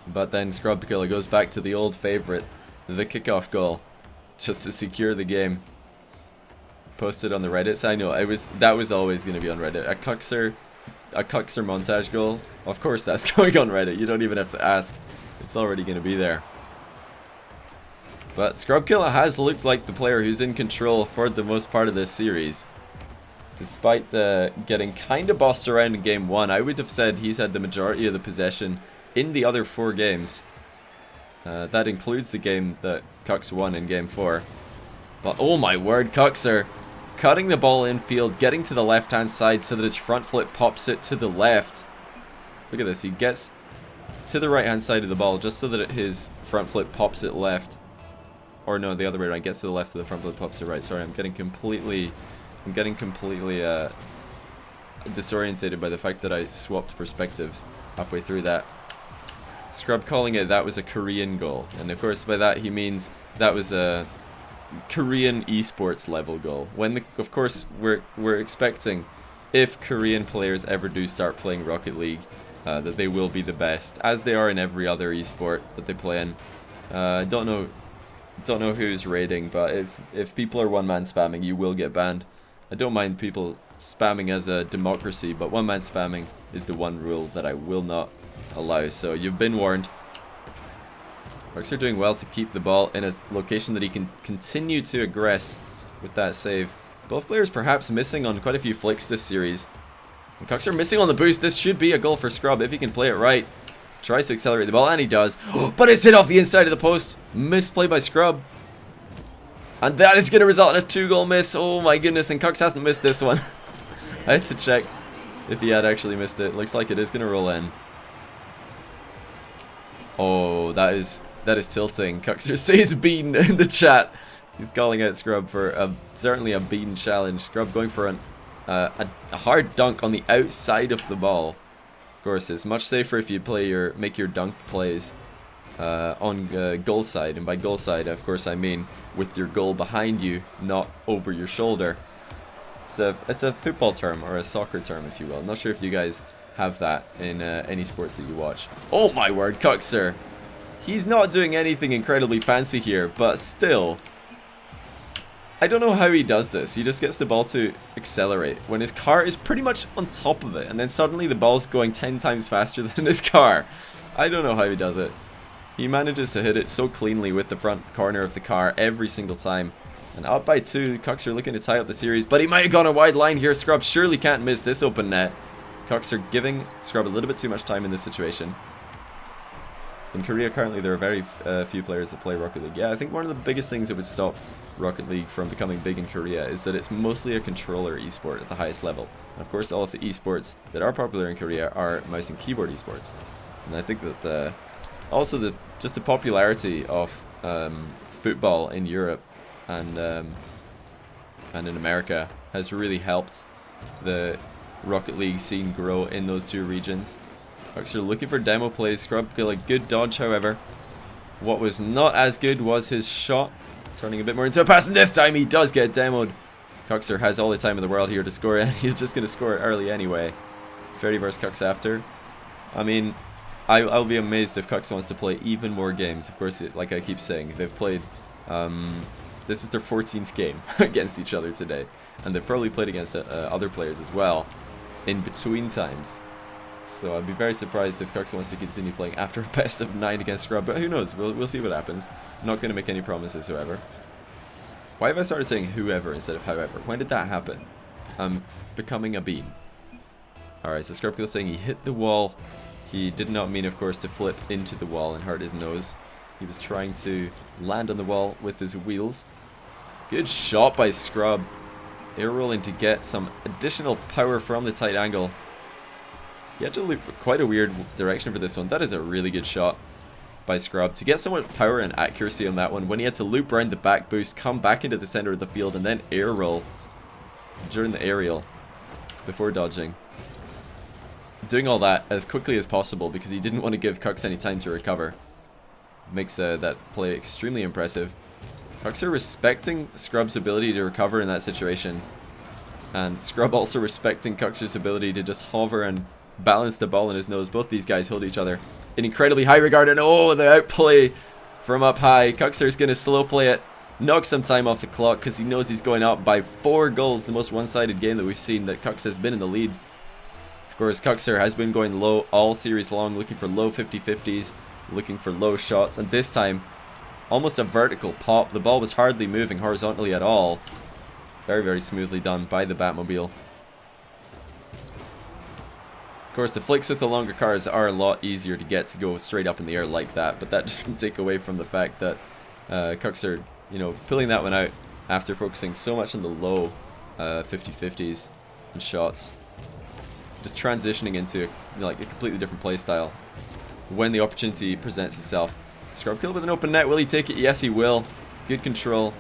A: But then Scrubkilla goes back to the old favorite, the kickoff goal, just to secure the game. Posted on the Reddits. I know, that was always going to be on Reddit. A Kuxir montage goal, of course that's going on Reddit. You don't even have to ask. It's already going to be there. But Scrubkilla has looked like the player who's in control for the most part of this series. Despite getting kind of bossed around in game 1, I would have said he's had the majority of the possession in the other 4 games. That includes the game that Kux won in game 4. But oh my word, Kuxir cutting the ball infield, getting to the left hand side so that his front flip pops it to the left. Look at this, he gets to the right hand side of the ball just so that his front flip pops it left. Or no, the other way around, gets to the left so the front flip pops it right. Sorry, I'm getting completely disorientated by the fact that I swapped perspectives halfway through that. Scrub calling it that was a Korean goal, and of course by that he means that was a Korean esports level goal. When of course we're expecting, if Korean players ever do start playing Rocket League, that they will be the best, as they are in every other esport that they play in. Don't know who's raiding, but if people are one-man spamming, you will get banned. I don't mind people spamming as a democracy, but one-man spamming is the one rule that I will not allow. So you've been warned. Kuxir doing well to keep the ball in a location that he can continue to aggress with that save. Both players perhaps missing on quite a few flicks this series. And Kuxir missing on the boost. This should be a goal for Scrub if he can play it right. Tries to accelerate the ball, and he does. But it's hit off the inside of the post. Misplay by Scrub. And that is going to result in a 2-goal miss. Oh my goodness, and Kux hasn't missed this one. I had to check if he had actually missed it. Looks like it is going to roll in. Oh, that is tilting. Kuxir says bean in the chat. He's calling out Scrub for certainly a bean challenge. Scrub going for a hard dunk on the outside of the ball. Of course, it's much safer if you make your dunk plays on goal side, and by goal side, of course, I mean with your goal behind you, not over your shoulder. It's a football term, or a soccer term, if you will. I'm not sure if you guys have that in any sports that you watch. Oh my word, Kuxir! He's not doing anything incredibly fancy here, but still, I don't know how he does this. He just gets the ball to accelerate when his car is pretty much on top of it, and then suddenly the ball's going 10 times faster than his car. I don't know how he does it. He manages to hit it so cleanly with the front corner of the car every single time. And up by 2, Kuxir looking to tie up the series, but he might have gone a wide line here. Scrub surely can't miss this open net. Kuxir giving Scrub a little bit too much time in this situation. In Korea currently there are very few players that play Rocket League. Yeah, I think one of the biggest things that would stop Rocket League from becoming big in Korea is that it's mostly a controller esport at the highest level. And of course all of the esports that are popular in Korea are mouse and keyboard esports. And I think that also just the popularity of football in Europe and in America has really helped the Rocket League scene grow in those two regions. Kuxir looking for demo plays. Scrubkilla, good dodge, however. What was not as good was his shot, turning a bit more into a pass, and this time he does get demoed. Kuxir has all the time in the world here to score it, and he's just going to score it early anyway. Fairy versus Kux after. I mean, I'll be amazed if Kux wants to play even more games. Of course, like I keep saying, they've played, this is their 14th game against each other today. And they've probably played against other players as well in between times. So I'd be very surprised if Kux wants to continue playing after a best of 9 against Scrub, but who knows, we'll see what happens. I'm not going to make any promises, however. Why have I started saying whoever instead of however? When did that happen? I'm becoming a bean. Alright, so Scrubkilla saying he hit the wall. He did not mean, of course, to flip into the wall and hurt his nose. He was trying to land on the wall with his wheels. Good shot by Scrub. Air rolling to get some additional power from the tight angle. He had to loop quite a weird direction for this one. That is a really good shot by Scrub. To get so much power and accuracy on that one, when he had to loop around the back boost, come back into the center of the field, and then air roll during the aerial before dodging. Doing all that as quickly as possible because he didn't want to give Kux any time to recover. Makes that play extremely impressive. Kuxir respecting Scrub's ability to recover in that situation. And Scrub also respecting Kuxir's ability to just hover and balance the ball in his nose. Both these guys hold each other in incredibly high regard. And oh, the outplay from up high. Kuxir's going to slow play it. Knock some time off the clock because he knows he's going up by 4 goals. The most one-sided game that we've seen that Kux has been in the lead. Of course, Kuxir has been going low all series long, looking for low 50-50s, looking for low shots. And this time, almost a vertical pop. The ball was hardly moving horizontally at all. Very, very smoothly done by the Batmobile. Of course, the flicks with the longer cars are a lot easier to get to go straight up in the air like that, but that doesn't take away from the fact that Kuxir, you know, pulling that one out after focusing so much on the low 50-50s and shots. Just transitioning into like a completely different play style when the opportunity presents itself. Scrub kill with an open net. Will he take it? Yes, he will. Good control.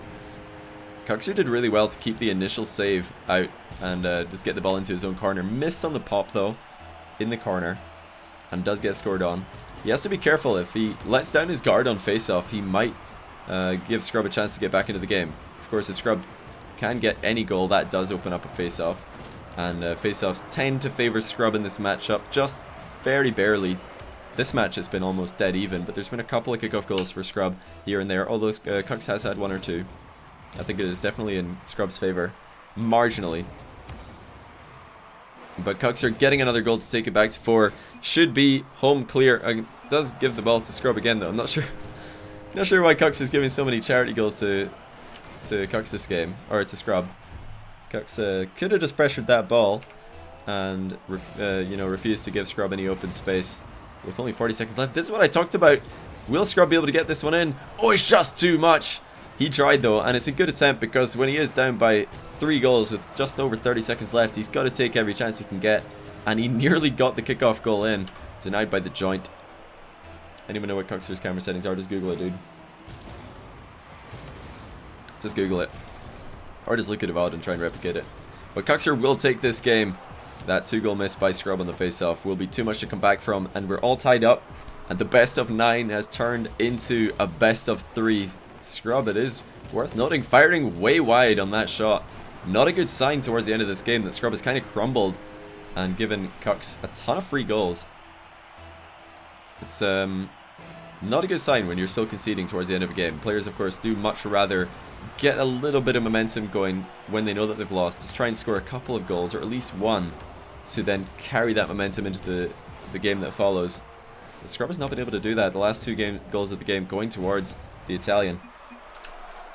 A: Kuxir did really well to keep the initial save out and just get the ball into his own corner. Missed on the pop though in the corner and does get scored on. He has to be careful. If he lets down his guard on face-off, he might give Scrub a chance to get back into the game. Of course, if Scrub can get any goal, that does open up a face-off. And face-offs tend to favor Scrub in this matchup, just very barely. This match has been almost dead even, but there's been a couple of kickoff goals for Scrub here and there, although Kux has had 1 or 2. I think it is definitely in Scrub's favor, marginally. But Kuxir getting another goal to take it back to 4 should be home clear. Does give the ball to Scrub again though. I'm not sure why Kux is giving so many charity goals to Kux this game, or to Scrub. Kux could have just pressured that ball and you know, refused to give Scrub any open space with only 40 seconds left. This is what I talked about. Will Scrub be able to get this one in? Oh, it's just too much. He tried though, and it's a good attempt because when he is down by 3 goals with just over 30 seconds left, he's got to take every chance he can get, and he nearly got the kickoff goal in, denied by the joint. Anyone know what Kuxir's camera settings are? Just Google it, dude. Just Google it. Or just look at a VOD and try and replicate it. But Kuxir will take this game. That 2-goal miss by Scrub on the face-off will be too much to come back from, and we're all tied up, and the best of 9 has turned into a best of 3. Scrub, it is worth noting, firing way wide on that shot. Not a good sign towards the end of this game that Scrub has kind of crumbled and given Kux a ton of free goals. It's not a good sign when you're still conceding towards the end of a game. Players, of course, do much rather get a little bit of momentum going when they know that they've lost. Just try and score a couple of goals, or at least one, to then carry that momentum into the game that follows. But Scrub has not been able to do that. The last 2 goals of the game going towards the Italian.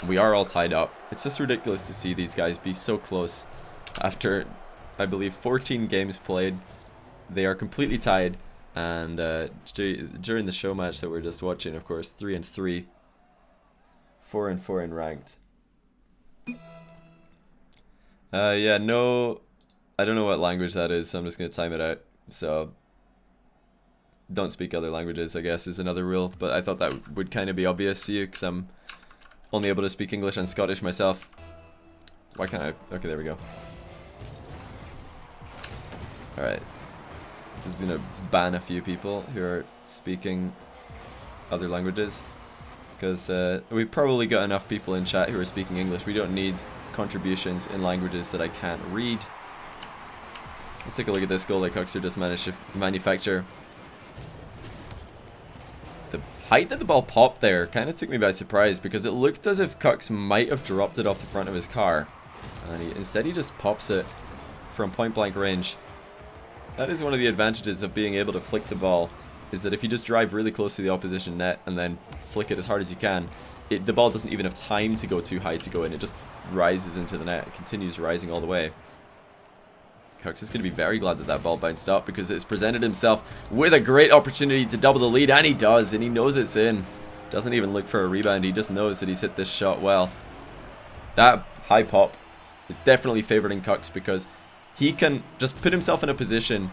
A: We are all tied up. It's just ridiculous to see these guys be so close after, I believe, 14 games played. They are completely tied, and during the show match that we're just watching, of course, 3-3, 4-4 in ranked. Yeah, no, I don't know what language that is, so I'm just gonna time it out. So don't speak other languages, I guess, is another rule, but I thought that would kind of be obvious to you because I'm only able to speak English and Scottish myself. Why can't I? Okay, there we go. Alright. This is gonna ban a few people who are speaking other languages, because we've probably got enough people in chat who are speaking English. We don't need contributions in languages that I can't read. Let's take a look at this goal that Kuxir just managed to manufacture. The height that the ball popped there kind of took me by surprise, because it looked as if Kux might have dropped it off the front of his car, and instead he just pops it from point blank range. That is one of the advantages of being able to flick the ball, is that if you just drive really close to the opposition net and then flick it as hard as you can, the ball doesn't even have time to go too high to go in. It just rises into the net. It continues rising all the way. Kux is going to be very glad that that ball bounced up, because it's presented himself with a great opportunity to double the lead, and he does, and he knows it's in. Doesn't even look for a rebound, he just knows that he's hit this shot well. That high pop is definitely favouring Kux, because he can just put himself in a position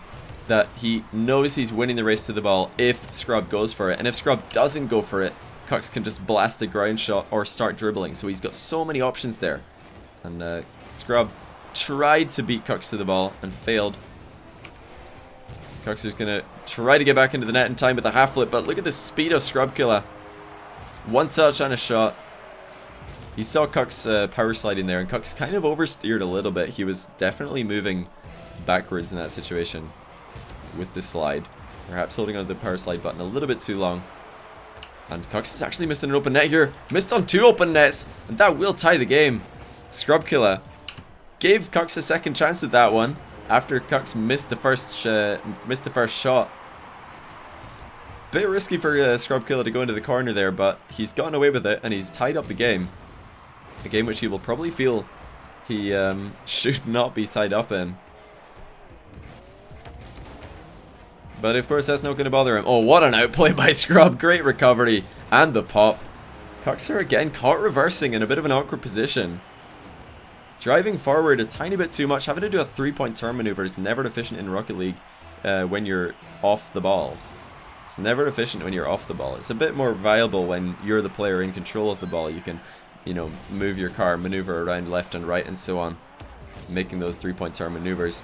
A: that he knows he's winning the race to the ball if Scrub goes for it. And if Scrub doesn't go for it, Kux can just blast a ground shot or start dribbling. So he's got so many options there. And Scrub tried to beat Kux to the ball and failed. So Kux is going to try to get back into the net in time with a half flip, but look at the speed of Scrub Killa. One touch and a shot. He saw Kux power sliding there, and Kux kind of oversteered a little bit. He was definitely moving backwards in that situation with the slide. Perhaps holding on to the power slide button a little bit too long. And Kux is actually missing an open net here. Missed on 2 open nets, and that will tie the game. Scrub Killa gave Kux a second chance at that one after Kux missed the first shot. Bit risky for Scrub Killa to go into the corner there, but he's gotten away with it, and he's tied up the game. A game which he will probably feel he should not be tied up in. But of course that's not going to bother him. Oh, what an outplay by Scrub. Great recovery. And the pop. Kuxir again caught reversing in a bit of an awkward position. Driving forward a tiny bit too much. Having to do a 3-point turn maneuver is never efficient in Rocket League when you're off the ball. It's never efficient when you're off the ball. It's a bit more viable when you're the player in control of the ball. You can, you know, move your car, maneuver around left and right and so on, making those 3-point turn maneuvers.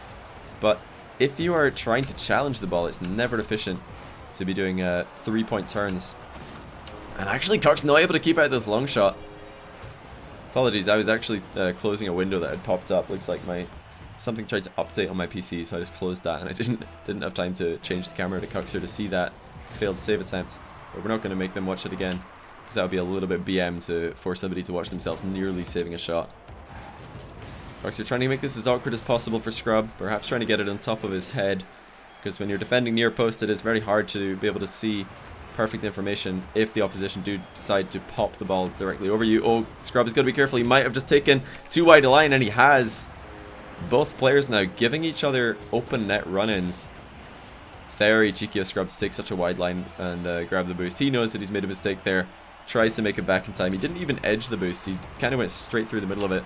A: But if you are trying to challenge the ball, it's never efficient to be doing 3-point turns. And actually, Kux not able to keep out this long shot. Apologies, I was actually closing a window that had popped up. Looks like something tried to update on my PC, so I just closed that, and I didn't have time to change the camera to Kuxir to see that failed save attempt. But we're not going to make them watch it again, because that would be a little bit BM to force somebody to watch themselves nearly saving a shot. Kuxir trying to make this as awkward as possible for Scrub, perhaps trying to get it on top of his head, because when you're defending near post, it is very hard to be able to see perfect information if the opposition do decide to pop the ball directly over you. Oh, Scrub is going to be careful. He might have just taken too wide a line, and he has. Both players now giving each other open net run-ins. Very cheeky of Scrub to take such a wide line and grab the boost. He knows that he's made a mistake there. Tries to make it back in time. He didn't even edge the boost. He kind of went straight through the middle of it.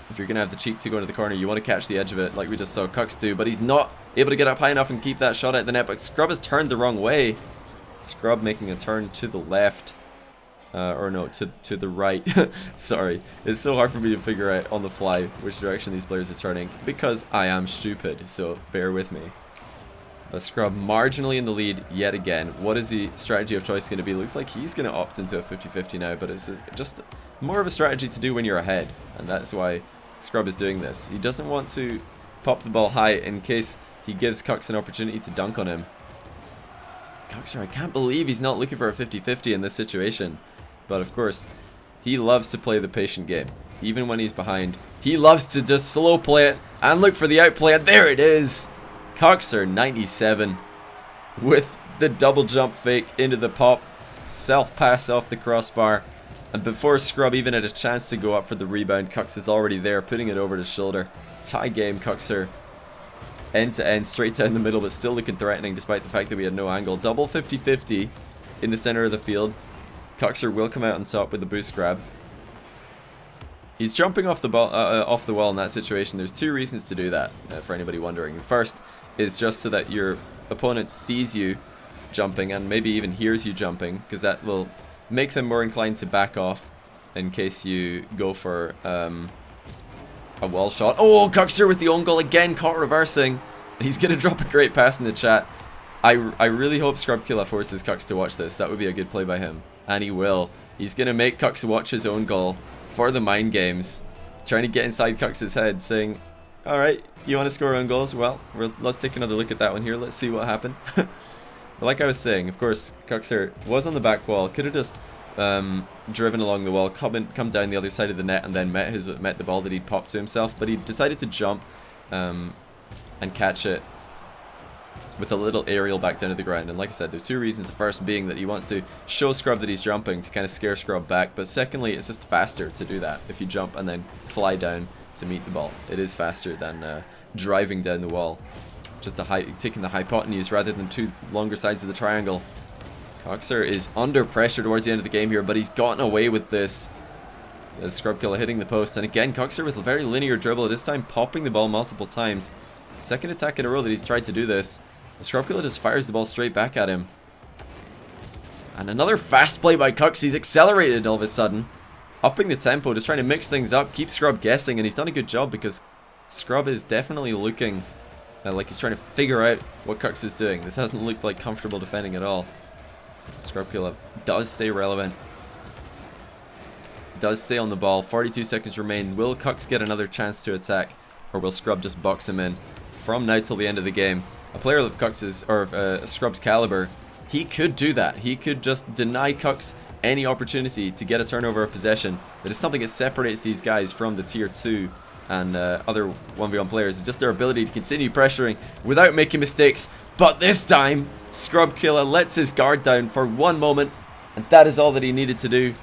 A: If you're going to have the cheek to go into the corner, you want to catch the edge of it like we just saw Kux do. But he's not able to get up high enough and keep that shot at the net. But Scrub has turned the wrong way. Scrub making a turn to the left. Or no, to the right. Sorry. It's so hard for me to figure out on the fly which direction these players are turning, because I am stupid, so bear with me. But Scrub marginally in the lead yet again. What is the strategy of choice going to be? Looks like he's going to opt into a 50-50 now, but it's just more of a strategy to do when you're ahead, and that's why Scrub is doing this. He doesn't want to pop the ball high in case he gives Kux an opportunity to dunk on him. Kuxir, I can't believe he's not looking for a 50-50 in this situation. But of course, he loves to play the patient game. Even when he's behind, he loves to just slow play it and look for the outplay. And there it is. Kuxir97 with the double jump fake into the pop. Self pass off the crossbar. And before Scrub even had a chance to go up for the rebound, Kux is already there, putting it over his shoulder. Tie game, Kuxir. End to end, straight down the middle, but still looking threatening despite the fact that we had no angle. Double 50-50 in the center of the field. Kuxir will come out on top with the boost grab. He's jumping off the ball, off the wall in that situation. There's 2 reasons to do that, for anybody wondering. The first is just so that your opponent sees you jumping and maybe even hears you jumping, because that will make them more inclined to back off in case you go for a wall shot. Oh, Kuxir with the own goal again, caught reversing. He's going to drop a great pass in the chat. I really hope Scrub Killa forces Kux to watch this. That would be a good play by him. And he will. He's going to make Kux watch his own goal for the mind games. Trying to get inside Kux's head, saying, alright, you want to score own goals? Well, let's take another look at that one here. Let's see what happened. Like I was saying, of course, Kuxir was on the back wall. Could have just driven along the wall, come down the other side of the net, and then met the ball that he'd popped to himself. But he decided to jump and catch it with a little aerial back down to the ground. And like I said, there's 2 reasons. The first being that he wants to show Scrub that he's jumping to kind of scare Scrub back. But secondly, it's just faster to do that if you jump and then fly down to meet the ball. It is faster than driving down the wall. Just taking the hypotenuse rather than two longer sides of the triangle. Kuxir is under pressure towards the end of the game here, but he's gotten away with this. Scrub Killa hitting the post, and again Kuxir with a very linear dribble, this time popping the ball multiple times. Second attack in a row that he's tried to do this. Scrub Killa just fires the ball straight back at him. And another fast play by Kux. He's accelerated all of a sudden, upping the tempo, just trying to mix things up, keep Scrub guessing, and he's done a good job because Scrub is definitely looking like he's trying to figure out what Kux is doing. This hasn't looked like comfortable defending at all. Scrub Killa does stay relevant, does stay on the ball. 42 seconds remain. Will Kux get another chance to attack, or will Scrub just box him in? From now till the end of the game, a player of Cux's or Scrub's caliber, he could do that. He could just deny Kux any opportunity to get a turnover of possession. That is something that separates these guys from the tier 2 and other 1v1 players. It's just their ability to continue pressuring without making mistakes. But this time, Scrub Killa lets his guard down for one moment, and that is all that he needed to do.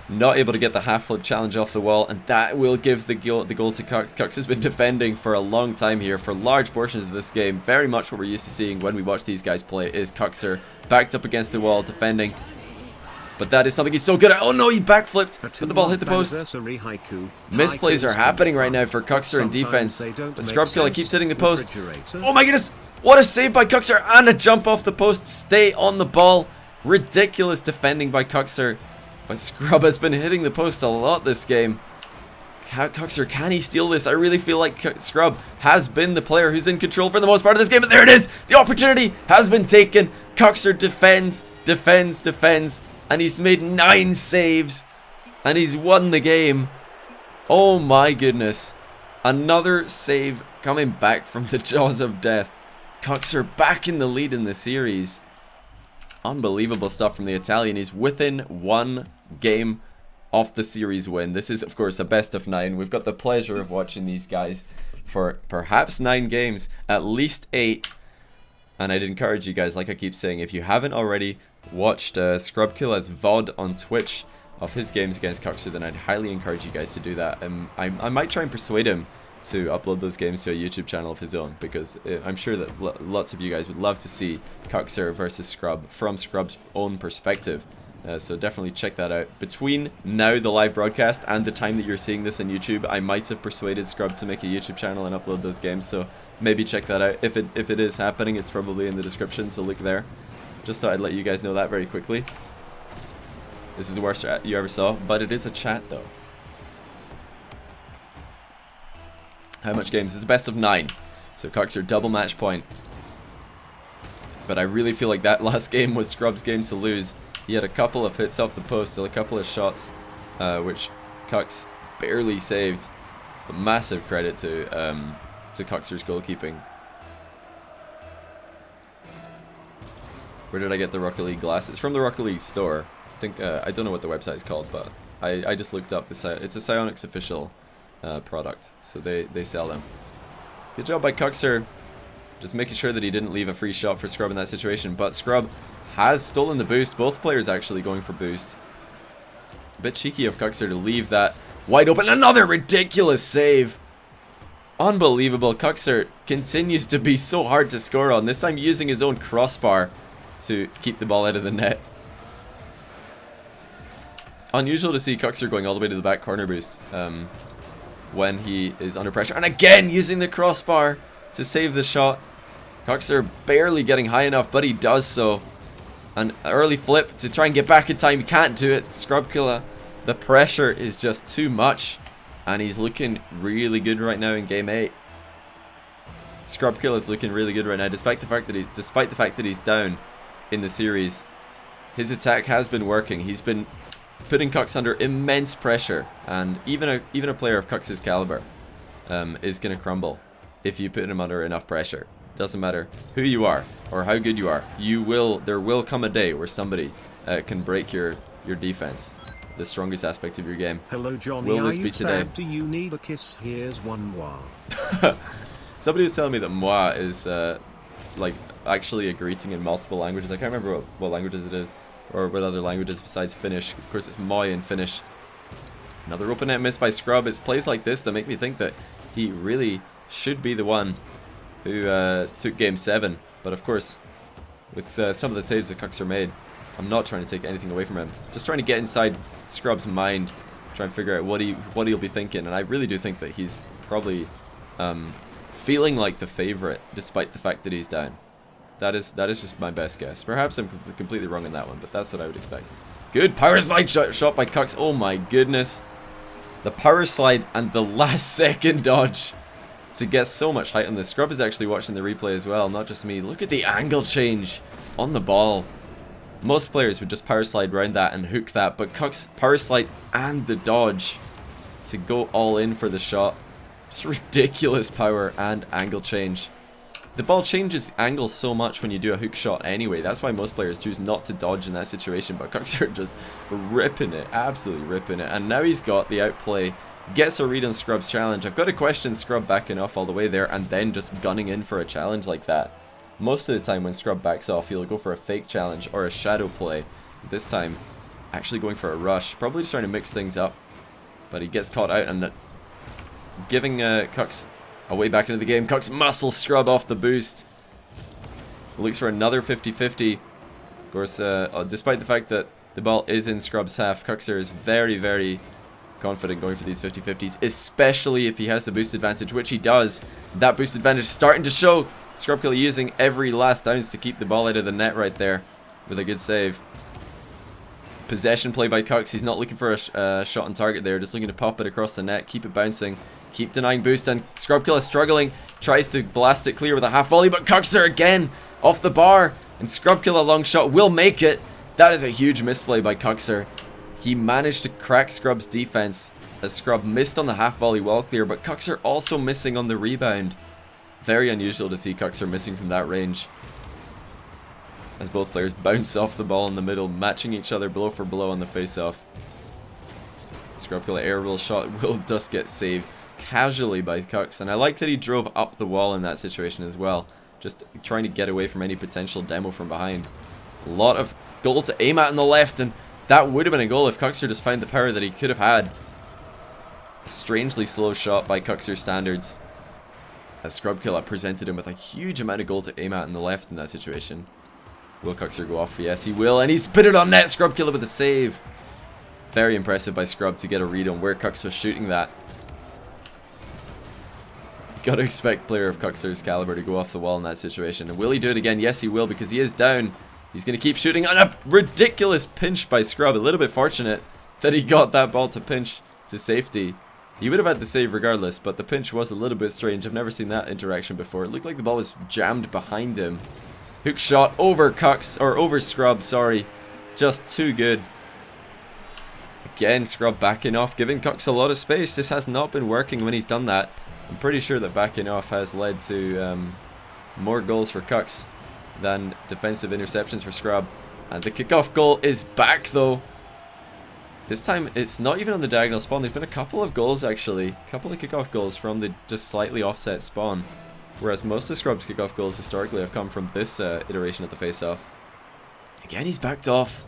A: Not able to get the half flip challenge off the wall, and that will give the goal to Kux. Kux has been defending for a long time here, for large portions of this game. Very much what we're used to seeing when we watch these guys play is Kuxir backed up against the wall defending. But that is something he's so good at. Oh no, he backflipped, but the ball hit the post. Misplays are happening right now for Kuxir in defense. The Scrub Killa keeps hitting the post. Oh my goodness, what a save by Kuxir, and a jump off the post. Stay on the ball. Ridiculous defending by Kuxir. But Scrub has been hitting the post a lot this game. Kuxir, can he steal this? I really feel like Scrub has been the player who's in control for the most part of this game. But there it is. The opportunity has been taken. Kuxir defends, and he's made 9 saves, and he's won the game. Oh my goodness. Another save coming back from the jaws of death. Kuxir back in the lead in the series. Unbelievable stuff from the Italian. He's within 1 game off the series win. This is, of course, a best of 9. We've got the pleasure of watching these guys for perhaps 9 games, at least 8. And I'd encourage you guys, like I keep saying, if you haven't already watched Scrub Killa's VOD on Twitch of his games against Kuxir, then I'd highly encourage you guys to do that. I might try and persuade him to upload those games to a YouTube channel of his own, because I'm sure that lots of you guys would love to see Kuxir versus Scrub from Scrub's own perspective. So definitely check that out. Between now, the live broadcast, and the time that you're seeing this on YouTube, I might have persuaded Scrub to make a YouTube channel and upload those games, so maybe check that out. If it is happening, it's probably in the description, so look there. Just thought I'd let you guys know that very quickly. This is the worst chat you ever saw, but it is a chat though. How much games? It's a best of 9. So Kuxir double match point. But I really feel like that last game was Scrub's game to lose. He had a couple of hits off the post, still a couple of shots, which Kux barely saved. But massive credit to Kuxir's goalkeeping. Where did I get the Rocket League glass? It's from the Rocket League store. I think I don't know what the website is called, but I just looked up it's a Psyonix official product, so they sell them. Good job by Kuxir, just making sure that he didn't leave a free shot for Scrub in that situation. But Scrub has stolen the boost. Both players actually going for boost. A bit cheeky of Kuxir to leave that wide open. Another ridiculous save. Unbelievable. Kuxir continues to be so hard to score on, this time using his own crossbar to keep the ball out of the net. Unusual to see Kuxir going all the way to the back corner boost when he is under pressure. And again, using the crossbar to save the shot. Kuxir barely getting high enough, but he does so. An early flip to try and get back in time. He can't do it. Scrub Killa, the pressure is just too much. And he's looking really good right now in game 8. Scrub Killa is looking really good right now, despite the fact that he's down in the series. His attack has been working. He's been putting Kux under immense pressure, and even a player of Kux's caliber is going to crumble if you put him under enough pressure. Doesn't matter who you are or how good you are. There will come a day where somebody can break your defense. The strongest aspect of your game.
C: Hello, Johnny.
A: Will this be today?
C: Do you need a kiss? Here's one moi.
A: Somebody was telling me that moi is like actually a greeting in multiple languages. I can't remember what languages it is, or what other languages besides Finnish. Of course, it's moi in Finnish. Another open net miss by Scrub. It's plays like this that make me think that he really should be the one who took Game 7. But of course, with some of the saves that Kuxir made, I'm not trying to take anything away from him. Just trying to get inside Scrub's mind, try and figure out what he'll be thinking. And I really do think that he's probably feeling like the favorite, despite the fact that he's down. That is just my best guess. Perhaps I'm completely wrong on that one, but that's what I would expect. Good power slide shot by Kux. Oh my goodness. The power slide and the last second dodge to get so much height on this. Scrub is actually watching the replay as well, not just me. Look at the angle change on the ball. Most players would just power slide around that and hook that, but Kux power slide and the dodge to go all in for the shot. Just ridiculous power and angle change. The ball changes angle so much when you do a hook shot anyway. That's why most players choose not to dodge in that situation, but Kuxir just ripping it, absolutely ripping it. And now he's got the outplay, gets a read on Scrub's challenge. I've got to question Scrub backing off all the way there and then just gunning in for a challenge like that. Most of the time when Scrub backs off, he'll go for a fake challenge or a shadow play. This time, actually going for a rush. Probably just trying to mix things up. But he gets caught out and giving Kux a way back into the game. Kux muscles Scrub off the boost. Looks for another 50-50. Of course, despite the fact that the ball is in Scrub's half, Kuxir is very, very confident going for these 50-50s, especially if he has the boost advantage, which he does. That boost advantage starting to show. Scrub Killa using every last ounce to keep the ball out of the net right there with a good save. Possession play by Kux. He's not looking for a shot on target there, just looking to pop it across the net, keep it bouncing, keep denying boost, and Scrub Killa struggling, tries to blast it clear with a half volley, but Kuxir again off the bar, and Scrub Killa long shot will make it. That is a huge misplay by Kuxir. He managed to crack Scrub's defense as Scrub missed on the half volley wall clear, but Kuxir also missing on the rebound. Very unusual to see Kuxir missing from that range, as both players bounce off the ball in the middle, matching each other blow for blow on the face-off. Scrub Killa air roll shot will just get saved casually by Kux, and I like that he drove up the wall in that situation as well, just trying to get away from any potential demo from behind. A lot of goal to aim at on the left, and that would have been a goal if Kuxir just found the power that he could have had. A strangely slow shot by Kuxir standards, as Scrub Killa presented him with a huge amount of goal to aim at on the left in that situation. Will Kuxir go off? Yes, he will, and he's put it on net. Scrub Killa with a save. Very impressive by Scrub to get a read on where Kux was shooting that. Gotta expect player of Kuxir's caliber to go off the wall in that situation. And will he do it again? Yes, he will, because he is down. He's going to keep shooting, and a ridiculous pinch by Scrub. A little bit fortunate that he got that ball to pinch to safety. He would have had the save regardless, but the pinch was a little bit strange. I've never seen that interaction before. It looked like the ball was jammed behind him. Hook shot over Kux, or over Scrub, sorry. Just too good. Again, Scrub backing off, giving Kux a lot of space. This has not been working when he's done that. I'm pretty sure that backing off has led to more goals for Kux than defensive interceptions for Scrub. And the kickoff goal is back though. This time it's not even on the diagonal spawn. There's been a couple of goals actually. A couple of kickoff goals from the just slightly offset spawn. Whereas most of Scrub's kickoff goals historically have come from this iteration of the face-off. Again, he's backed off,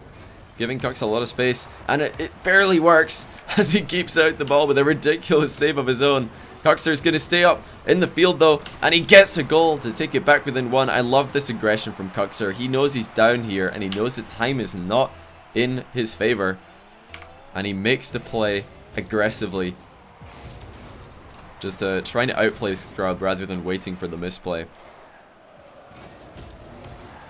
A: giving Kux a lot of space. And it barely works as he keeps out the ball with a ridiculous save of his own. Kuxir's going to stay up in the field though, and he gets a goal to take it back within one. I love this aggression from Kuxir. He knows he's down here, and he knows that time is not in his favor. And he makes the play aggressively. Just trying to outplay Scrub rather than waiting for the misplay.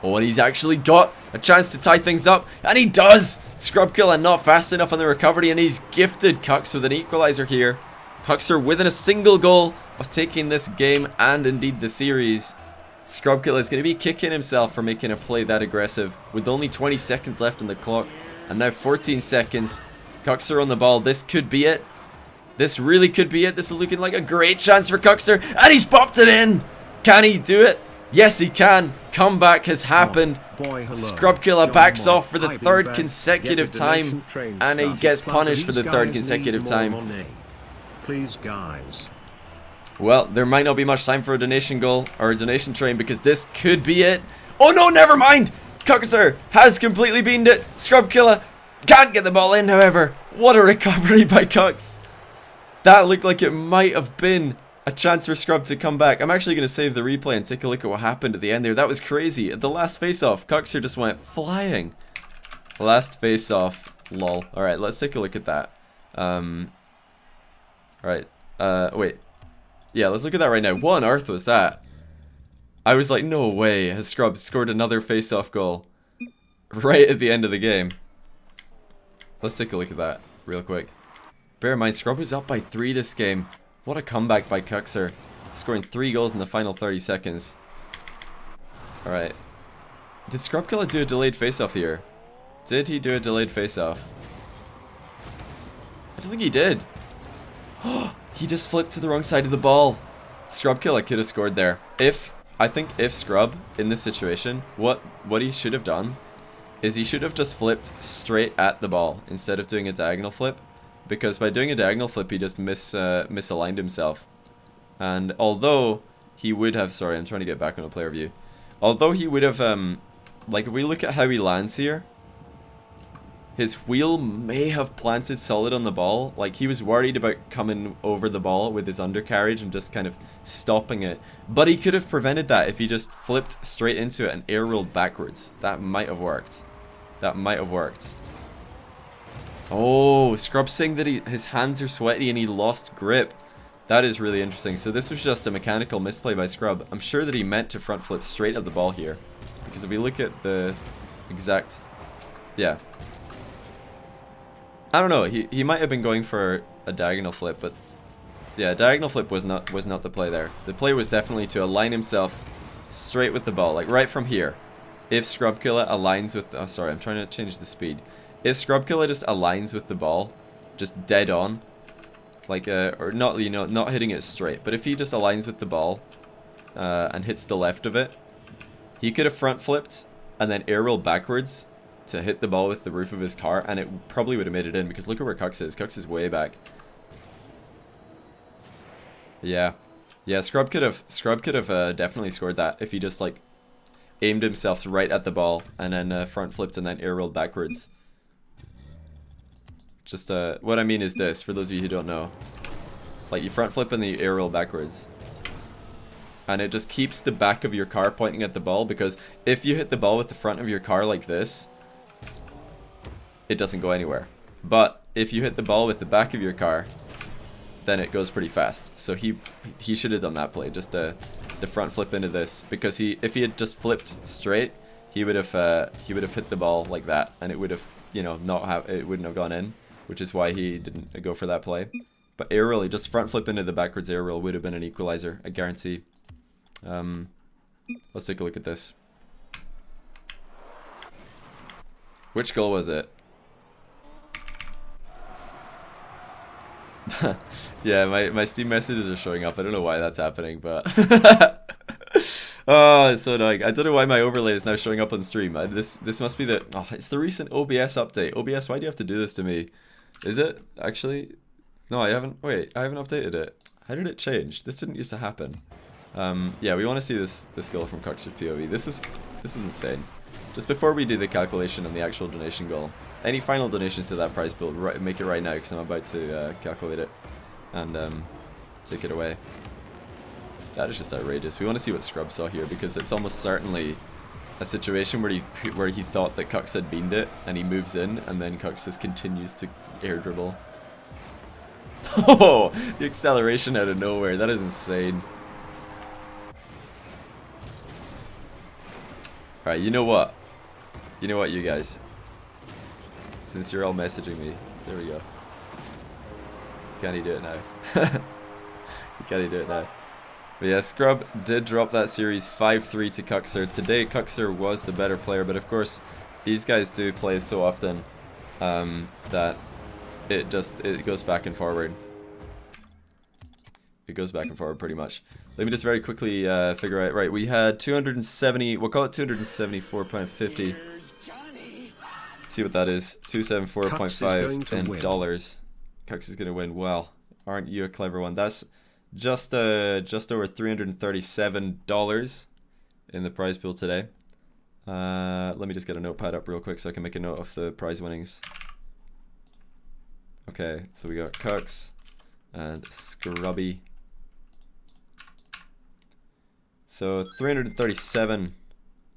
A: Oh, and he's actually got a chance to tie things up, and he does! Scrub Killa not fast enough on the recovery, and he's gifted Kux with an equalizer here. Kuxir within a single goal of taking this game and indeed the series. Scrub Killa is going to be kicking himself for making a play that aggressive with only 20 seconds left on the clock, and now 14 seconds. Kuxir on the ball. This could be it. This really could be it. This is looking like a great chance for Kuxir, and he's popped it in. Can he do it? Yes, he can. Comeback has happened. Scrub Killa backs off for the third consecutive time, and he gets punished for the third consecutive time.
C: Please, guys.
A: Well, there might not be much time for a donation goal or a donation train, because this could be it. Oh no, never mind. Kuxir has completely beamed it. Scrub Killa Can't get the ball in, however. What a recovery by Kux. That looked like it might have been a chance for Scrub to come back. I'm actually going to save the replay and take a look at what happened at the end there. That was crazy. At the last face-off, Kuxir just went flying. Last face-off. Lol. Alright, let's take a look at that. Alright. Wait. Yeah, let's look at that right now. What on earth was that? I was like, no way. Has Scrub scored another face-off goal right at the end of the game? Let's take a look at that real quick. Bear in mind, Scrub was up by 3 this game. What a comeback by Kuxir. Scoring 3 goals in the final 30 seconds. Alright. Did Scrub Killa do a delayed face-off here? Did he do a delayed face-off? I don't think he did. He just flipped to the wrong side of the ball. Scrub Killa could have scored there. I think if Scrub, in this situation, what he should have done is he should have just flipped straight at the ball instead of doing a diagonal flip. Because by doing a diagonal flip, he just misaligned himself. And although he would have... Sorry, I'm trying to get back on a player view. Although he would have... like, if we look at how he lands here, his wheel may have planted solid on the ball. Like, he was worried about coming over the ball with his undercarriage and just kind of stopping it. But he could have prevented that if he just flipped straight into it and air rolled backwards. That might have worked. That might have worked. Oh, Scrub's saying that his hands are sweaty and he lost grip. That is really interesting. So this was just a mechanical misplay by Scrub. I'm sure that he meant to front flip straight at the ball here. Because if we look at the exact... Yeah. I don't know. He might have been going for a diagonal flip, but... Yeah, diagonal flip was not the play there. The play was definitely to align himself straight with the ball. Like right from here. If Scrub Killa aligns with... Oh, sorry. I'm trying to change the speed. If Scrub Killa just aligns with the ball, just dead on, like or not, you know, not hitting it straight, but if he just aligns with the ball and hits the left of it, he could have front flipped and then air rolled backwards to hit the ball with the roof of his car, and it probably would have made it in because look at where Kux is. Kux is way back. Yeah, Scrub could have definitely scored that if he just like aimed himself right at the ball and then front flipped and then air rolled backwards. Just, what I mean is this, for those of you who don't know. Like, you front flip and then you air roll backwards. And it just keeps the back of your car pointing at the ball, because if you hit the ball with the front of your car like this, it doesn't go anywhere. But if you hit the ball with the back of your car, then it goes pretty fast. So he should have done that play, just the front flip into this, because if he had just flipped straight, he would have hit the ball like that, and it would have, you know, it wouldn't have gone in. Which is why he didn't go for that play. But air roll, just front flip into the backwards air roll would have been an equalizer, I guarantee. Let's take a look at this. Which goal was it? Yeah, my Steam messages are showing up. I don't know why that's happening, but... Oh, it's so annoying. I don't know why my overlay is now showing up on stream. This must be the... Oh, it's the recent OBS update. OBS, why do you have to do this to me? Is it? Actually? No, I haven't... Wait, I haven't updated it. How did it change? This didn't used to happen. Yeah, we want to see this goal from Kuxir's POV. This was insane. Just before we do the calculation on the actual donation goal, any final donations to that prize pool, make it right now, because I'm about to calculate it and take it away. That is just outrageous. We want to see what Scrub saw here, because it's almost certainly a situation where he thought that Kux had beamed it, and he moves in, and then Kux just continues to air dribble. Oh, the acceleration out of nowhere. That is insane. Alright, you know what? You know what, you guys? Since you're all messaging me, there we go. Can he do it now? Can he do it now? But yeah, Scrub did drop that series 5-3 to Kuxir. Today, Kuxir was the better player, but of course, these guys do play so often that it goes back and forward. It goes back and forward pretty much. Let me just very quickly figure out. Right, we had 270. We'll call it 274.50. See what that is. 274.5 in dollars. Kux is gonna win. Well, aren't you a clever one? That's just over $337 in the prize pool today. Let me just get a notepad up real quick so I can make a note of the prize winnings. Okay, so we got Kux and Scrubby. So 337.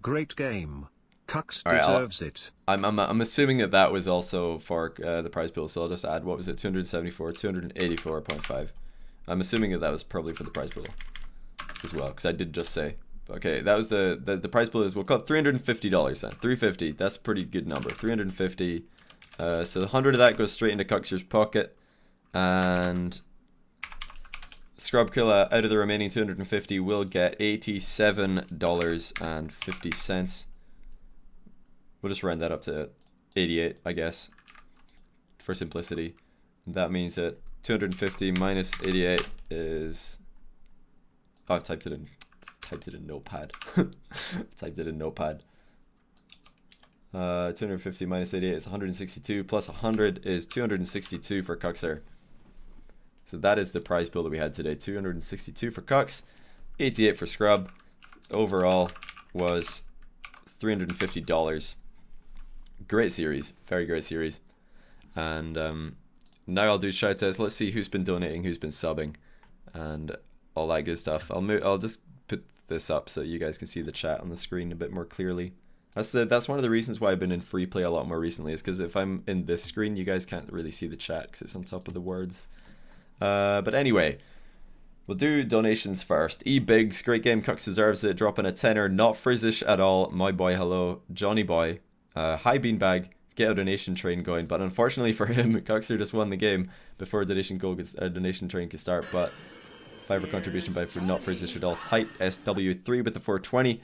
C: Great game. Kux
A: All right,
C: deserves it.
A: I'm assuming that that was also for the prize pool, so I'll just add, what was it, 274, 284.5. I'm assuming that that was probably for the prize pool as well, because I did just say. Okay, that was the prize pool is, we'll call it $350 then. 350, that's a pretty good number. 350. So 100 of that goes straight into Kuxir's pocket, and Scrub Killa out of the remaining 250 will get $87.50. We'll just round that up to 88, I guess, for simplicity. That means that 250 minus 88 is... Oh, I've typed it in Notepad. Typed it in Notepad. 250 minus 88 is 162, plus 100 is 262 for Kuxir. So that is the prize pool that we had today. 262 for Kux, 88 for Scrub. Overall was $350. Great series, very great series. And now I'll do shout outs. Let's see who's been donating, who's been subbing, and all that good stuff. I'll just put this up so you guys can see the chat on the screen a bit more clearly. That's one of the reasons why I've been in free play a lot more recently, is because if I'm in this screen, you guys can't really see the chat because it's on top of the words. But anyway, we'll do donations first. E-Biggs, great game, Kux deserves it, dropping a tenner, not Frizzish at all, my boy, hello, Johnny boy, hi Beanbag, get a donation train going, but unfortunately for him, Kuxir just won the game before donation train could start, but $5 contribution by not Frizzish at all, tight SW3 with the 420,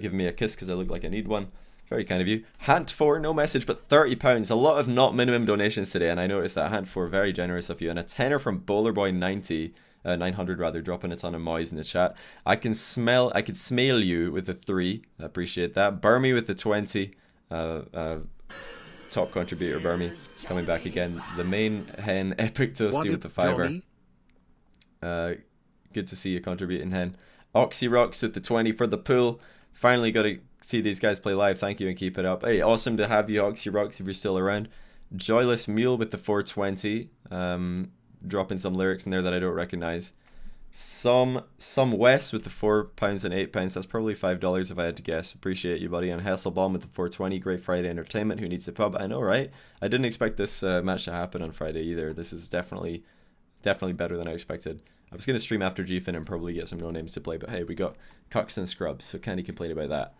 A: giving me a kiss because I look like I need one. Very kind of you. Hant4, no message, but £30. A lot of not minimum donations today, and I noticed that. Hant4, very generous of you. And a tenner from Bowlerboy90, 900 rather, dropping a ton of mois in the chat. I could smell you with the 3. I appreciate that. Burmy with the 20. Top contributor, Burmy, coming back again. The main hen, Epic Toasty with the $5. Good to see you contributing, hen. Oxyrocks with the 20 for the pool. Finally got to see these guys play live. Thank you and keep it up. Hey, awesome to have you, Oxyrocks, if you're still around. Joyless Mule with the 420. Dropping some lyrics in there that I don't recognize. Some Wes with the £4 and £8. That's probably $5 if I had to guess. Appreciate you, buddy. And Hasselbaum with the 420. Great Friday entertainment. Who needs the pub? I know, right? I didn't expect this match to happen on Friday either. This is definitely better than I expected. I was going to stream after GFIN and probably get some no-names to play, but hey, we got Kux and Scrubs, so can't complain about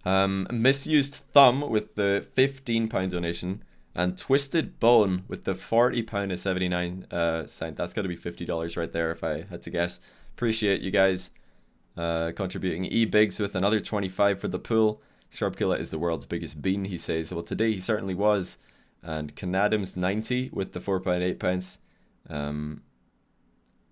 A: that. Misused Thumb with the £15 donation, and Twisted Bone with the £40 and 79 cent. That's got to be $50 right there if I had to guess. Appreciate you guys contributing. E-Biggs with another 25 for the pool. Scrub Killa is the world's biggest bean, he says. Well, today he certainly was. And Canadams 90 with the £4 £8.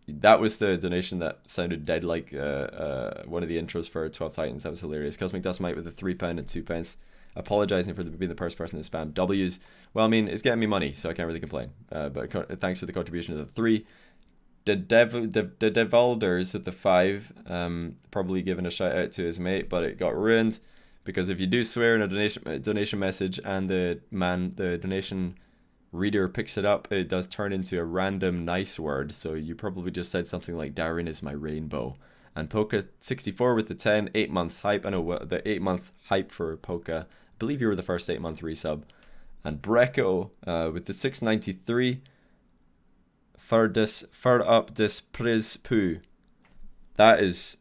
A: That was the donation that sounded dead like one of the intros for 12 Titans. That was hilarious. Cosmic Dustmite with the £3 and £2. Apologizing for being the first person to spam W's. Well, I mean, it's getting me money, so I can't really complain. But thanks for the contribution of the 3. The Devalders with the 5. Probably giving a shout out to his mate, but it got ruined. Because if you do swear in a donation message and the donation reader picks it up, it does turn into a random nice word. So you probably just said something like Darren is my rainbow. And Poka64 with the 10, 8 months hype. I know the 8 month hype for Poka. I believe you were the first 8 month resub. And Brecco with the 693. Fur up this priz poo. That is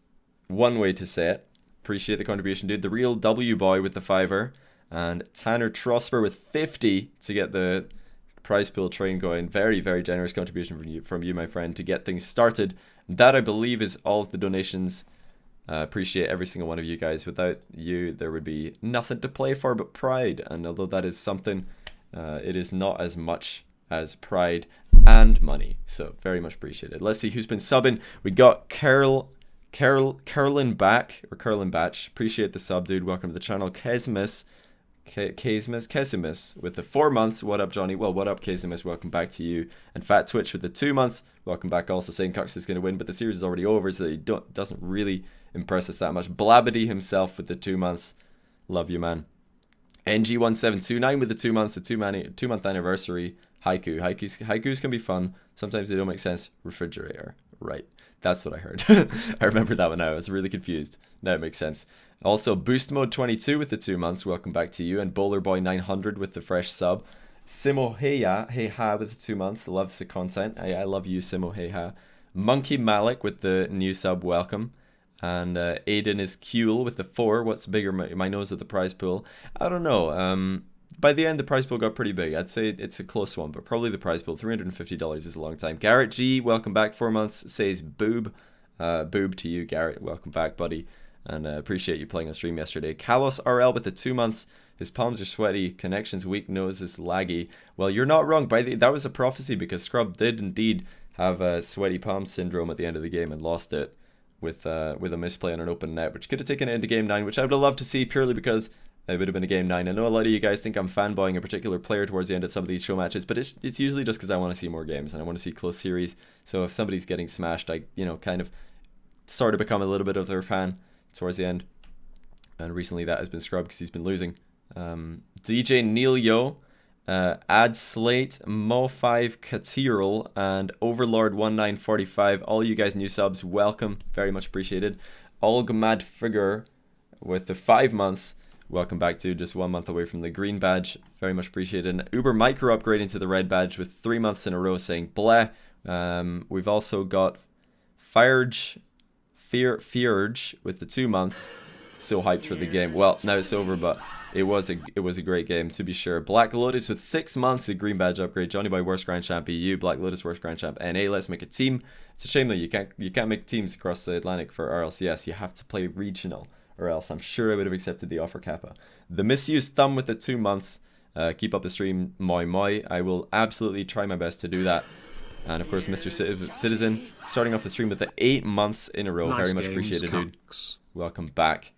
A: one way to say it. Appreciate the contribution, dude. The real W boy with the $5. And Tanner Trosper with 50 to get the prize pool train going. Very, very generous contribution from you, my friend, to get things started. That, I believe, is all of the donations. Appreciate every single one of you guys. Without you, there would be nothing to play for but pride. And although that is something, it is not as much as pride and money. So very much appreciated. Let's see who's been subbing. We got Curlin Batch. Appreciate the sub, dude. Welcome to the channel. Kesmus with the 4 months. What up, Johnny? Well, what up, Kesmus? Welcome back to you. And Fat Twitch with the 2 months. Welcome back. Also saying Kux is going to win, but the series is already over, so it doesn't really impress us that much. Blabity himself with the 2 months. Love you, man. NG1729 with the 2 months, a 2 month anniversary. Haikus can be fun. Sometimes they don't make sense. Refrigerator. Right. That's what I heard. I remember that one now. I was really confused. Now it makes sense. Also, Boost Mode 22 with the 2 months. Welcome back to you. And Bowler Boy 900 with the fresh sub. Simo Heya with the 2 months. Loves the content. I love you, Simo Heya. Monkey Malik with the new sub. Welcome. And Aiden is Kuel with the 4. What's bigger, my nose or the prize pool? I don't know. By the end, the prize pool got pretty big. I'd say it's a close one, but probably the prize pool. $350 is a long time. Garrett G, welcome back. 4 months, says boob. Boob to you, Garrett. Welcome back, buddy. And appreciate you playing on stream yesterday. Kalos RL with the 2 months. His palms are sweaty. Connection's weak. Nose is laggy. Well, you're not wrong. That was a prophecy because Scrub did indeed have sweaty palm syndrome at the end of the game and lost it with a misplay on an open net, which could have taken it into Game 9, which I would have loved to see purely because it would have been a Game 9. I know a lot of you guys think I'm fanboying a particular player towards the end of some of these show matches, but it's usually just because I want to see more games and I want to see close series. So if somebody's getting smashed, I kind of sort of become a little bit of their fan towards the end. And recently that has been scrubbed because he's been losing. DJ Neil Yo, Ad Slate, Mo5 Katiril, and Overlord 1945. All you guys new subs, welcome. Very much appreciated. Olgmad Figure with the 5 months. Welcome back to just 1 month away from the green badge. Very much appreciated. And Uber Micro upgrading to the red badge with 3 months in a row saying bleh. We've also got Fierge with the 2 months. So hyped for the game. Well, now it's over, but it was a great game to be sure. Black Lotus with 6 months, a green badge upgrade. Johnny Boy Worst Grand Champ EU, Black Lotus Worst Grand Champ NA. Let's make a team. It's a shame that you can't make teams across the Atlantic for RLCS. You have to play regional, or else I'm sure I would have accepted the offer, Kappa. The Misused Thumb with the 2 months. Keep up the stream, moi moi. I will absolutely try my best to do that. And of course, Mr. Citizen starting off the stream with the 8 months in a row.
C: Nice.
A: Very much appreciated, dude. Welcome back.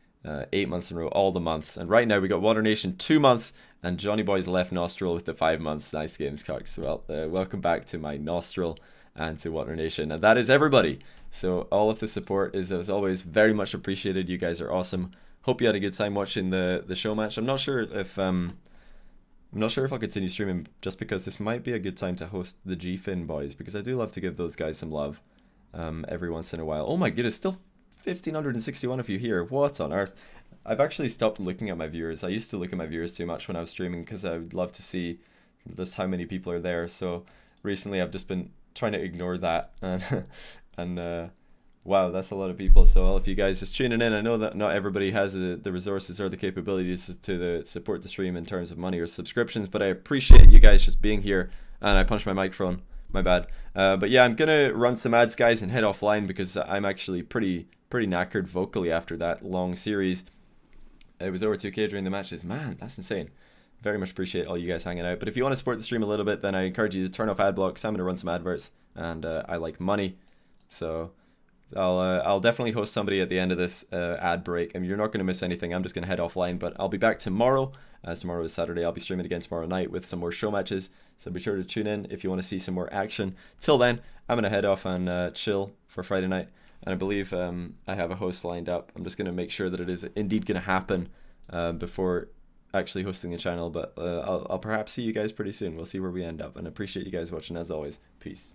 A: 8 months in a row, all the months. And right now we got Water Nation 2 months and Johnny Boy's left nostril with the 5 months. Nice games, Cox. Well, welcome back to my nostril and to Water Nation. And that is everybody. So all of the support is, as always, very much appreciated. You guys are awesome. Hope you had a good time watching the show match. I'm not sure if I'll continue streaming just because this might be a good time to host the GFin boys, because I do love to give those guys some love every once in a while. Oh my goodness, still 1,561 of you here. What on earth? I've actually stopped looking at my viewers. I used to look at my viewers too much when I was streaming because I would love to see just how many people are there. So recently I've just been trying to ignore that. And wow, that's a lot of people. So all of you guys just tuning in, I know that not everybody has the resources or the capabilities to support the stream in terms of money or subscriptions, but I appreciate you guys just being here. And I punched my microphone. My bad. But yeah, I'm gonna run some ads, guys, and head offline because I'm actually pretty knackered vocally after that long series. It was over 2k during the matches. Man, that's insane. Very much appreciate all you guys hanging out. But if you want to support the stream a little bit, then I encourage you to turn off ad blocks. I'm going to run some adverts, and I like money. So I'll definitely host somebody at the end of this ad break. I mean, you're not going to miss anything. I'm just going to head offline, but I'll be back tomorrow. As tomorrow is Saturday, I'll be streaming again tomorrow night with some more show matches. So be sure to tune in if you want to see some more action. Till then, I'm going to head off and chill for Friday night. And I believe I have a host lined up. I'm just going to make sure that it is indeed going to happen before actually hosting the channel. But I'll perhaps see you guys pretty soon. We'll see where we end up. And I appreciate you guys watching as always. Peace.